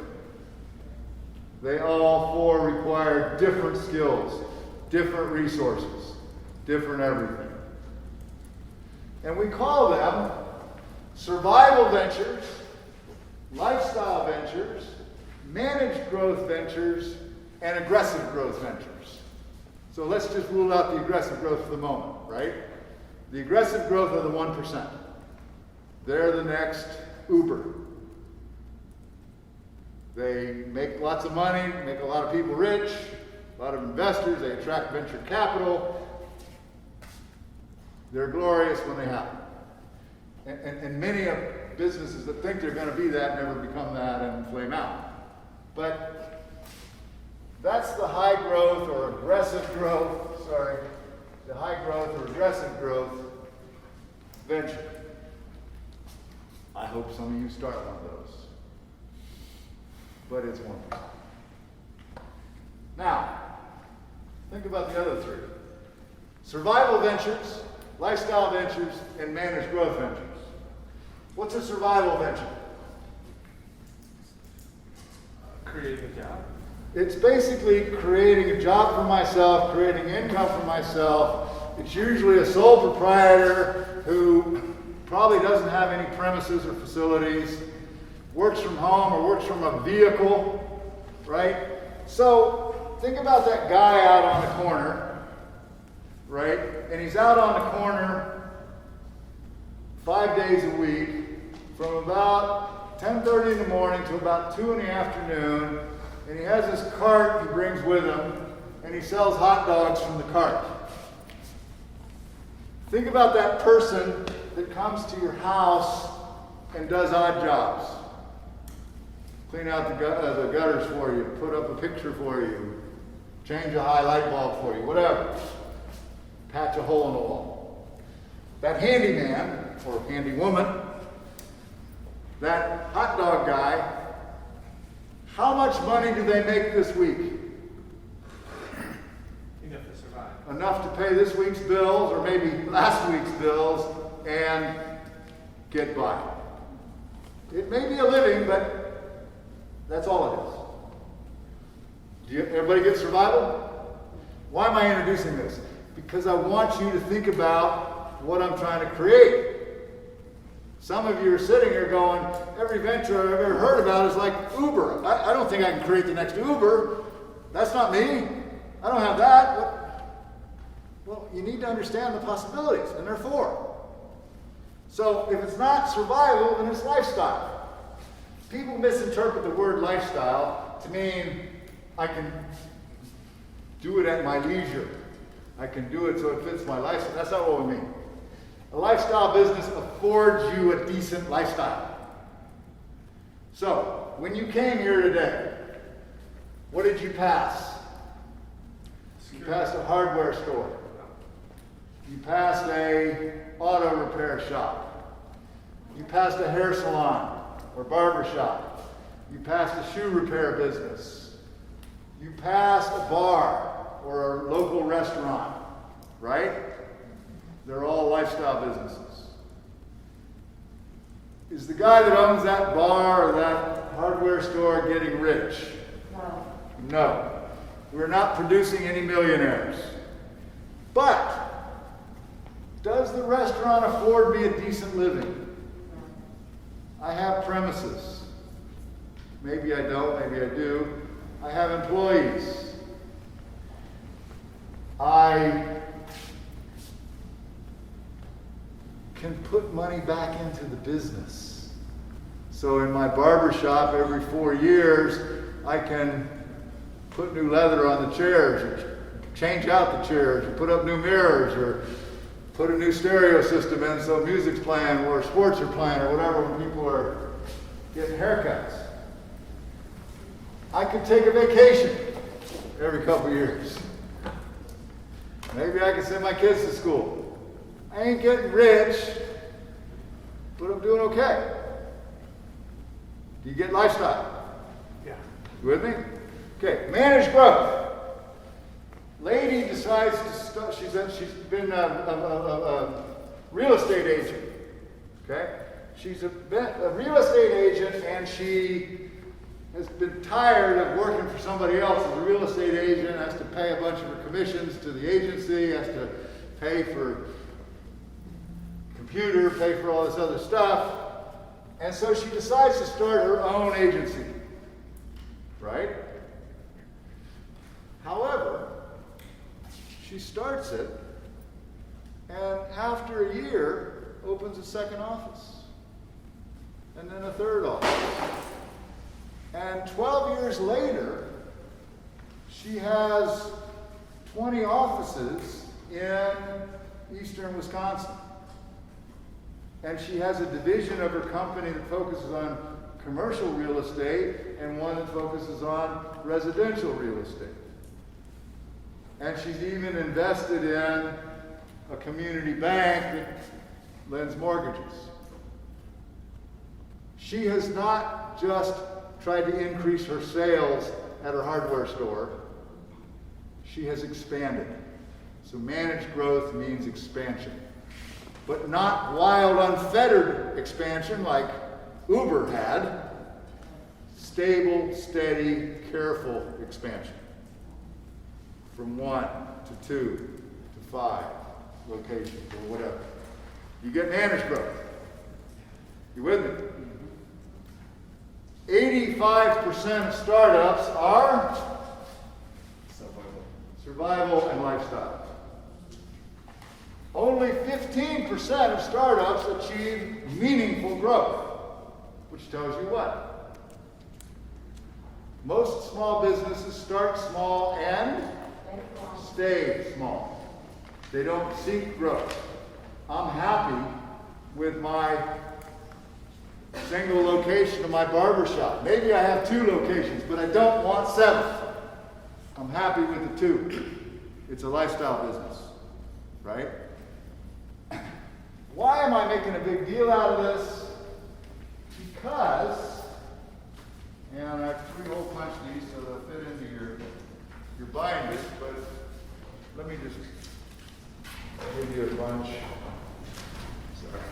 They all 4 require different skills, different resources, different everything. And we call them survival ventures, lifestyle ventures, managed growth ventures, and aggressive growth ventures. So let's just rule out the aggressive growth for the moment, right? The aggressive growth are the 1%. They're the next Uber. They make lots of money, make a lot of people rich, a lot of investors, they attract venture capital. They're glorious when they happen. And many of businesses that think they're going to be that never become that and flame out. But that's the high growth or aggressive growth, the high growth or aggressive growth venture. I hope some of you start one of those. But it's 1%. Now, think about the other 3. Survival ventures, lifestyle ventures, and managed growth ventures. What's a survival venture? Creating a job. It's basically creating a job for myself, creating income for myself. It's usually a sole proprietor who probably doesn't have any premises or facilities, works from home or works from a vehicle, right? So think about that guy out on the corner, right? And he's out on the corner 5 days a week from about 10:30 in the morning to about 2 in the afternoon. And he has this cart he brings with him, and he sells hot dogs from the cart. Think about that person that comes to your house and does odd jobs. Clean out the gutters for you, put up a picture for you, change a high light bulb for you, whatever. Patch a hole in the wall. That handyman, or handy woman, that hot dog guy, how much money do they make this week? Enough to survive. Enough to pay this week's bills, or maybe last week's bills, and get by. It may be a living, but that's all it is. Everybody get survival? Why am I introducing this? Because I want you to think about what I'm trying to create. Some of you are sitting here going, every venture I've ever heard about is like Uber. I don't think I can create the next Uber. That's not me. I don't have that. Well, you need to understand the possibilities, and there are 4. So if it's not survival, then it's lifestyle. People misinterpret the word lifestyle to mean I can do it at my leisure. I can do it so it fits my lifestyle. That's not what we mean. A lifestyle business affords you a decent lifestyle. So, when you came here today, what did you pass? You passed a hardware store. You passed a auto repair shop. You passed a hair salon or barber shop. You passed a shoe repair business. You passed a bar or a local restaurant, right? They're all lifestyle businesses. Is the guy that owns that bar or that hardware store getting rich? No. No. We're not producing any millionaires. But does the restaurant afford me a decent living? I have premises. Maybe I don't, maybe I do. I have employees. I can put money back into the business. So in my barber shop, every 4 years, I can put new leather on the chairs, or change out the chairs, or put up new mirrors, or put a new stereo system in so music's playing or sports are playing or whatever when people are getting haircuts. I could take a vacation every couple years. Maybe I could send my kids to school. I ain't getting rich, but I'm doing okay. Do you get lifestyle? Yeah. You with me? Okay, managed growth. Lady decides to start, she's been a real estate agent. Okay? She's been a real estate agent, and she has been tired of working for somebody else as a real estate agent, has to pay a bunch of her commissions to the agency, has to pay for computer, pay for all this other stuff. And so she decides to start her own agency. Right? However, she starts it, and after a year, opens a second office, and then a third office. And 12 years later, she has 20 offices in eastern Wisconsin. And she has a division of her company that focuses on commercial real estate and one that focuses on residential real estate. And she's even invested in a community bank that lends mortgages. She has not just tried to increase her sales at her hardware store. She has expanded. So managed growth means expansion. But not wild, unfettered expansion like Uber had. Stable, steady, careful expansion. From 1 to 2 to 5 locations or whatever. You get managed growth. You with me? 85% of startups are survival and lifestyle. Only 15% of startups achieve meaningful growth, which tells you what? Most small businesses start small and stay small. They don't seek growth. I'm happy with my single location of my barber shop. Maybe I have 2 locations, but I don't want 7. I'm happy with the 2. It's a lifestyle business, right? Why am I making a big deal out of this? Because, and I have 3-hole punch these so they'll fit into your binders, but let me just give you a bunch. Sorry.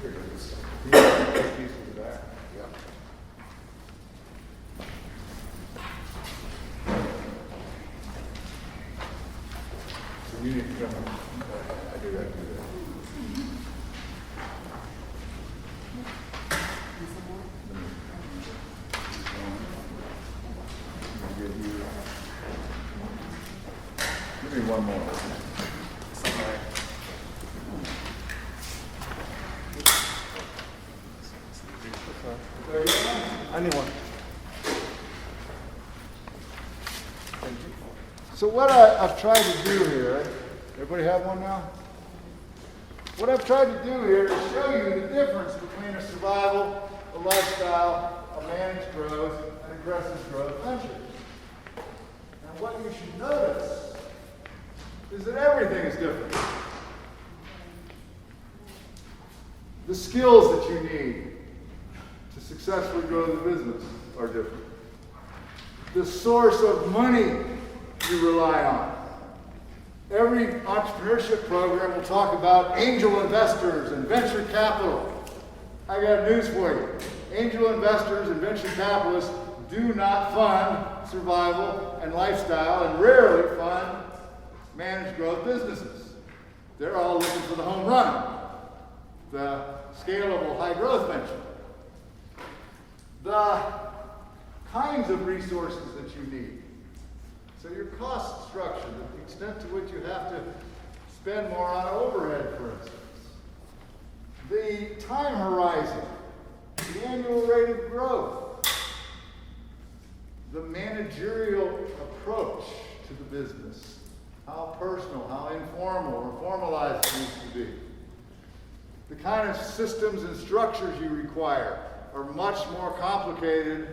Here it is. These pieces of that. Yep. So you need to come. I do that. Give me one more. I need one. So what I've tried to do here, everybody have one now? What I've tried to do here is show you the difference between a survival, a lifestyle, a managed growth, and aggressive growth venture. And what you should notice is that everything is different. The skills that you need to successfully grow the business are different. The source of money you rely on. Every entrepreneurship program will talk about angel investors and venture capital. I got news for you. Angel investors and venture capitalists do not fund survival and lifestyle and rarely fund managed growth businesses. They're all looking for the home run, the scalable high growth venture. The kinds of resources that you need. So your cost structure, the extent to which you have to spend more on overhead, for instance. The time horizon, the annual rate of growth, the managerial approach to the business, how personal, how informal or formalized it needs to be, the kind of systems and structures you require, are much more complicated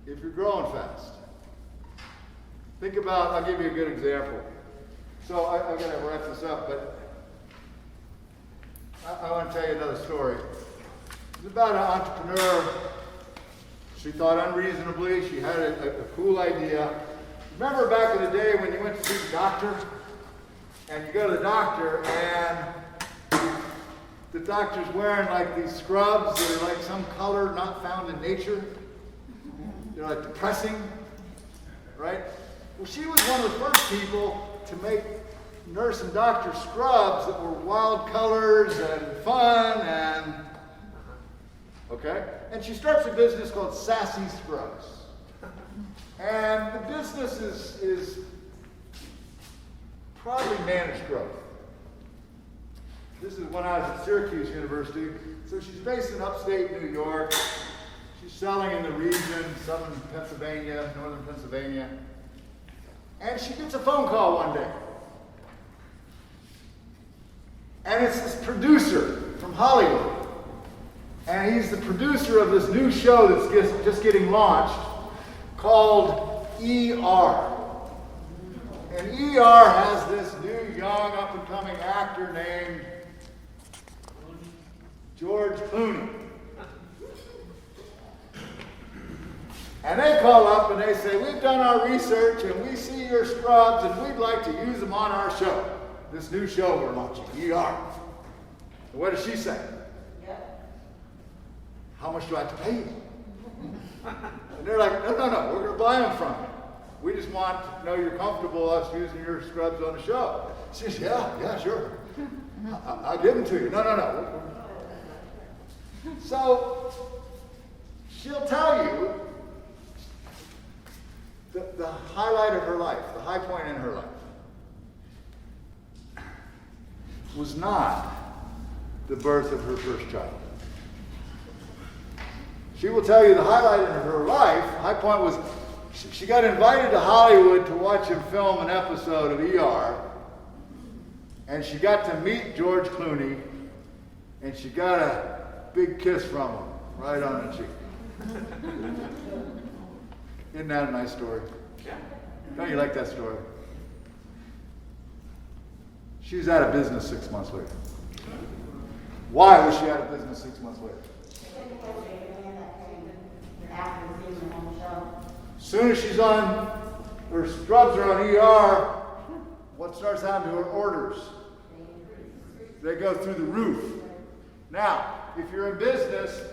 if you're growing fast. Think about, I'll give you a good example. So I gotta wrap this up, but I want to tell you another story. It's about an entrepreneur. She thought unreasonably, she had a cool idea. Remember back in the day when you went to see the doctor? And you go to the doctor and the doctor's wearing like these scrubs that are like some color not found in nature. They're like depressing, right? Well, she was one of the first people to make nurse and doctor scrubs that were wild colors and fun and, okay? And she starts a business called Sassy Scrubs. And the business is probably managed growth. This is when I was at Syracuse University. So she's based in upstate New York. She's selling in the region, southern Pennsylvania, northern Pennsylvania. And she gets a phone call one day. And it's this producer from Hollywood. And he's the producer of this new show that's just getting launched called ER. And ER has this new young up-and-coming actor named George Clooney. And they call up and they say, we've done our research and we see your scrubs and we'd like to use them on our show. This new show we're launching, ER. And what does she say? How much do I have to pay you? And they're like, no, we're going to buy them from you. We just want to know you're comfortable us using your scrubs on the show. She says, yeah, sure. I'll give them to you. No. So she'll tell you the highlight of her life, the high point in her life, was not the birth of her first child. She will tell you the highlight in her life, high point was she got invited to Hollywood to watch him film an episode of ER, and she got to meet George Clooney, and she got a big kiss from him right on the cheek. Isn't that a nice story? Yeah. Don't you like that story? She was out of business 6 months later. Why was she out of business 6 months later? As soon as she's on, her scrubs are on ER, what starts happening to her orders? They go through the roof. Now, if you're in business,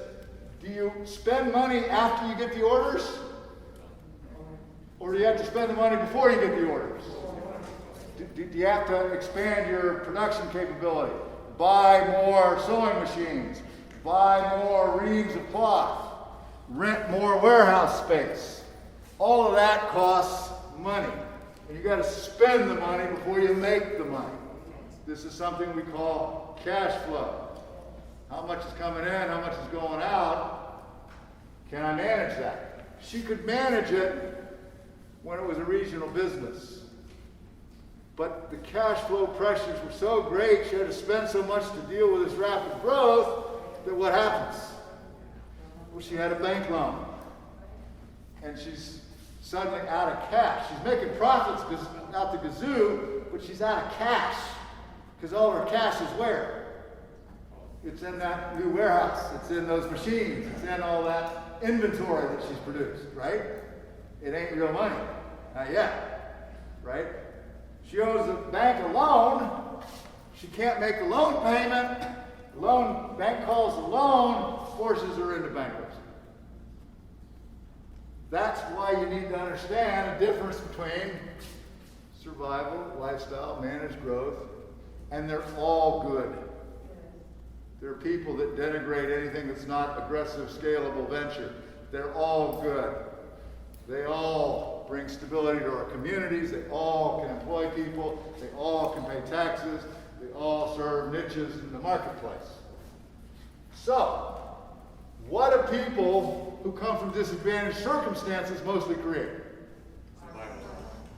do you spend money after you get the orders? Or do you have to spend the money before you get the orders? Do you have to expand your production capability? Buy more sewing machines? Buy more reams of cloth? Rent more warehouse space? All of that costs money. And you got to spend the money before you make the money. This is something we call cash flow. How much is coming in? How much is going out? Can I manage that? She could manage it when it was a regional business. But the cash flow pressures were so great, she had to spend so much to deal with this rapid growth, that what happens? Well, she had a bank loan. And she's suddenly out of cash. She's making profits out the gazoo, but she's out of cash. Because all of her cash is where? It's in that new warehouse. It's in those machines. It's in all that inventory that she's produced, right? It ain't real money. Not yet, right? She owes the bank a loan. She can't make a loan payment. Bank calls the loan, forces her into bankruptcy. That's why you need to understand the difference between survival, lifestyle, managed growth, and they're all good. There are people that denigrate anything that's not aggressive, scalable venture. They're all good. They all bring stability to our communities. They all can employ people. They all can pay taxes. They all serve niches in the marketplace. So, what do people who come from disadvantaged circumstances mostly create?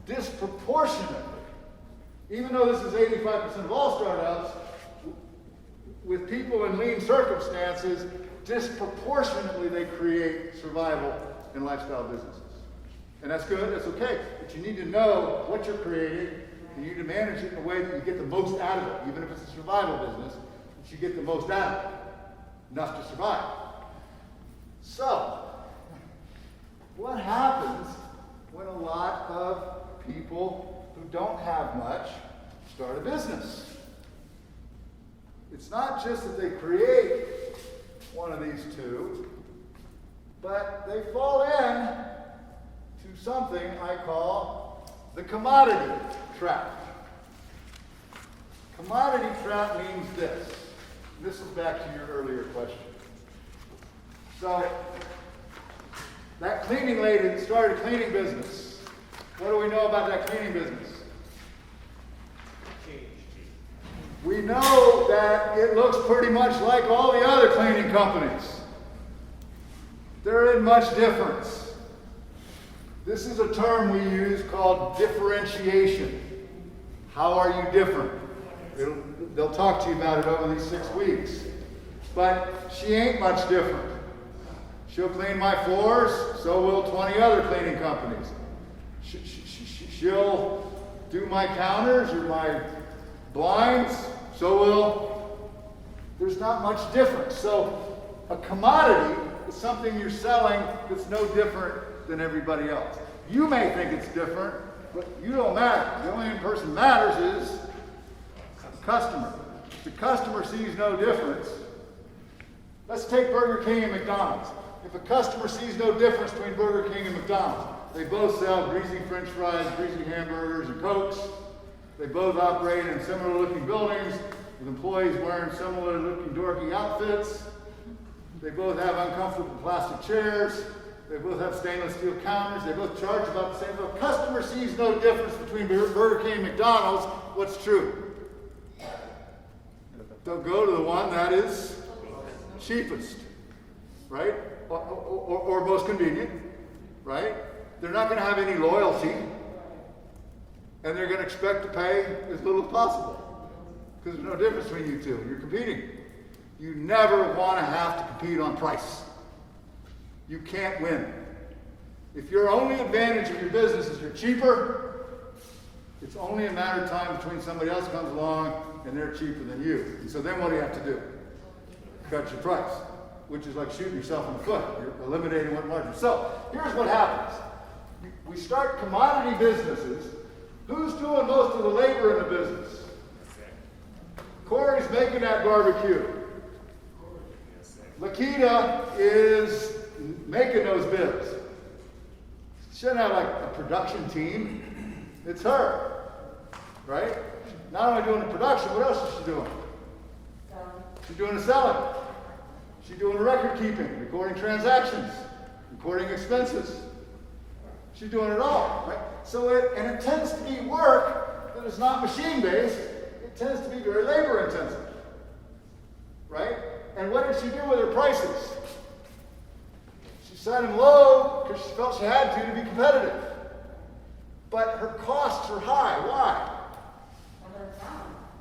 Disproportionately. Even though this is 85% of all startups, with people in lean circumstances, but disproportionately they create survival in lifestyle businesses. And that's good, that's okay. But you need to know what you're creating, and you need to manage it in a way that you get the most out of it, even if it's a survival business, that you get the most out of it, enough to survive. So, what happens when a lot of people who don't have much start a business? It's not just that they create one of these two, but they fall in to something I call the commodity trap. Commodity trap means this. This is back to your earlier question. So, that cleaning lady that started a cleaning business, what do we know about that cleaning business? We know that it looks pretty much like all the other cleaning companies. There isn't much difference. This is a term we use called differentiation. How are you different? They'll talk to you about it over these 6 weeks. But she ain't much different. She'll clean my floors, so will 20 other cleaning companies. She'll do my counters or my blinds, so will. There's not much difference. So a commodity is something you're selling that's no different than everybody else. You may think it's different, but you don't matter. The only person that matters is the customer. If the customer sees no difference, let's take Burger King and McDonald's. If a customer sees no difference between Burger King and McDonald's, they both sell greasy French fries, greasy hamburgers, and Cokes. They both operate in similar looking buildings with employees wearing similar looking dorky outfits. They both have uncomfortable plastic chairs. They both have stainless steel counters. They both charge about the same. If a customer sees no difference between Burger King and McDonald's, what's true? They'll go to the one that is cheapest, right? Or most convenient, right? They're not going to have any loyalty, and they're going to expect to pay as little as possible because there's no difference between you two. You're competing. You never want to have to compete on price. You can't win. If your only advantage of your business is you're cheaper, it's only a matter of time between somebody else comes along and they're cheaper than you. And so then what do you have to do? Cut your price, which is like shooting yourself in the foot. You're eliminating one margin. So here's what happens. We start commodity businesses. Who's doing most of the labor in the business? Corey's making that barbecue. Lakita is making those bibs. She doesn't have like a production team. It's her, right? Not only doing the production, what else is she doing? She's doing the selling. She's doing the record keeping, recording transactions, recording expenses. She's doing it all, right? So it tends to be work that is not machine-based. It tends to be very labor-intensive, right? And what did she do with her prices? She set them low because she felt she had to be competitive. But her costs are high. Why?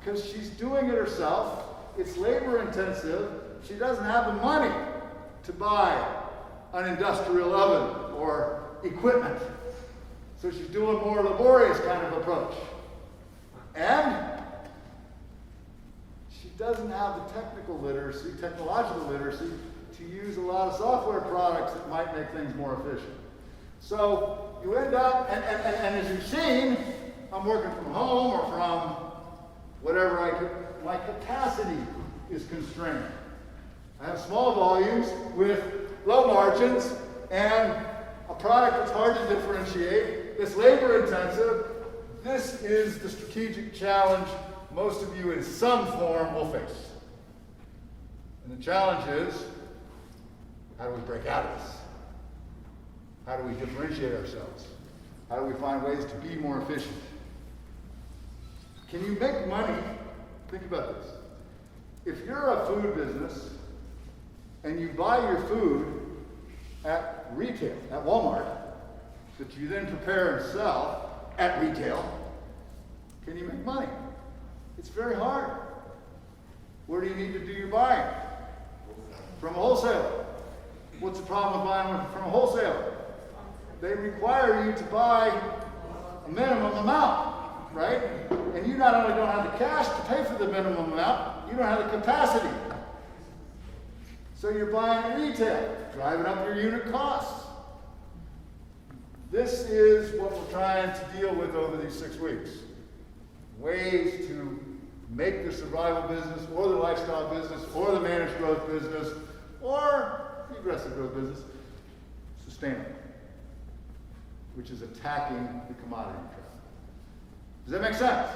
Because she's doing it herself. It's labor-intensive. She doesn't have the money to buy an industrial oven or equipment. So she's doing a more laborious kind of approach. And she doesn't have the technological literacy to use a lot of software products that might make things more efficient. So you end up, and as you've seen, I'm working from home or from whatever my capacity is constrained. I have small volumes with low margins and a product that's hard to differentiate, that's labor intensive. This is the strategic challenge most of you in some form will face. And the challenge is, how do we break out of this? How do we differentiate ourselves? How do we find ways to be more efficient? Can you make money? Think about this. If you're a food business and you buy your food at retail, at Walmart, that you then prepare and sell at retail, can you make money? It's very hard. Where do you need to do your buying? from a wholesaler. What's the problem with buying from a wholesaler? They require you to buy a minimum amount, right? And you not only don't have the cash to pay for the minimum amount, you don't have the capacity. So you're buying retail, driving up your unit costs. This is what we're trying to deal with over these 6 weeks. Ways to make the survival business, or the lifestyle business, or the managed growth business, or the aggressive growth business sustainable, which is attacking the commodity trap. Does that make sense?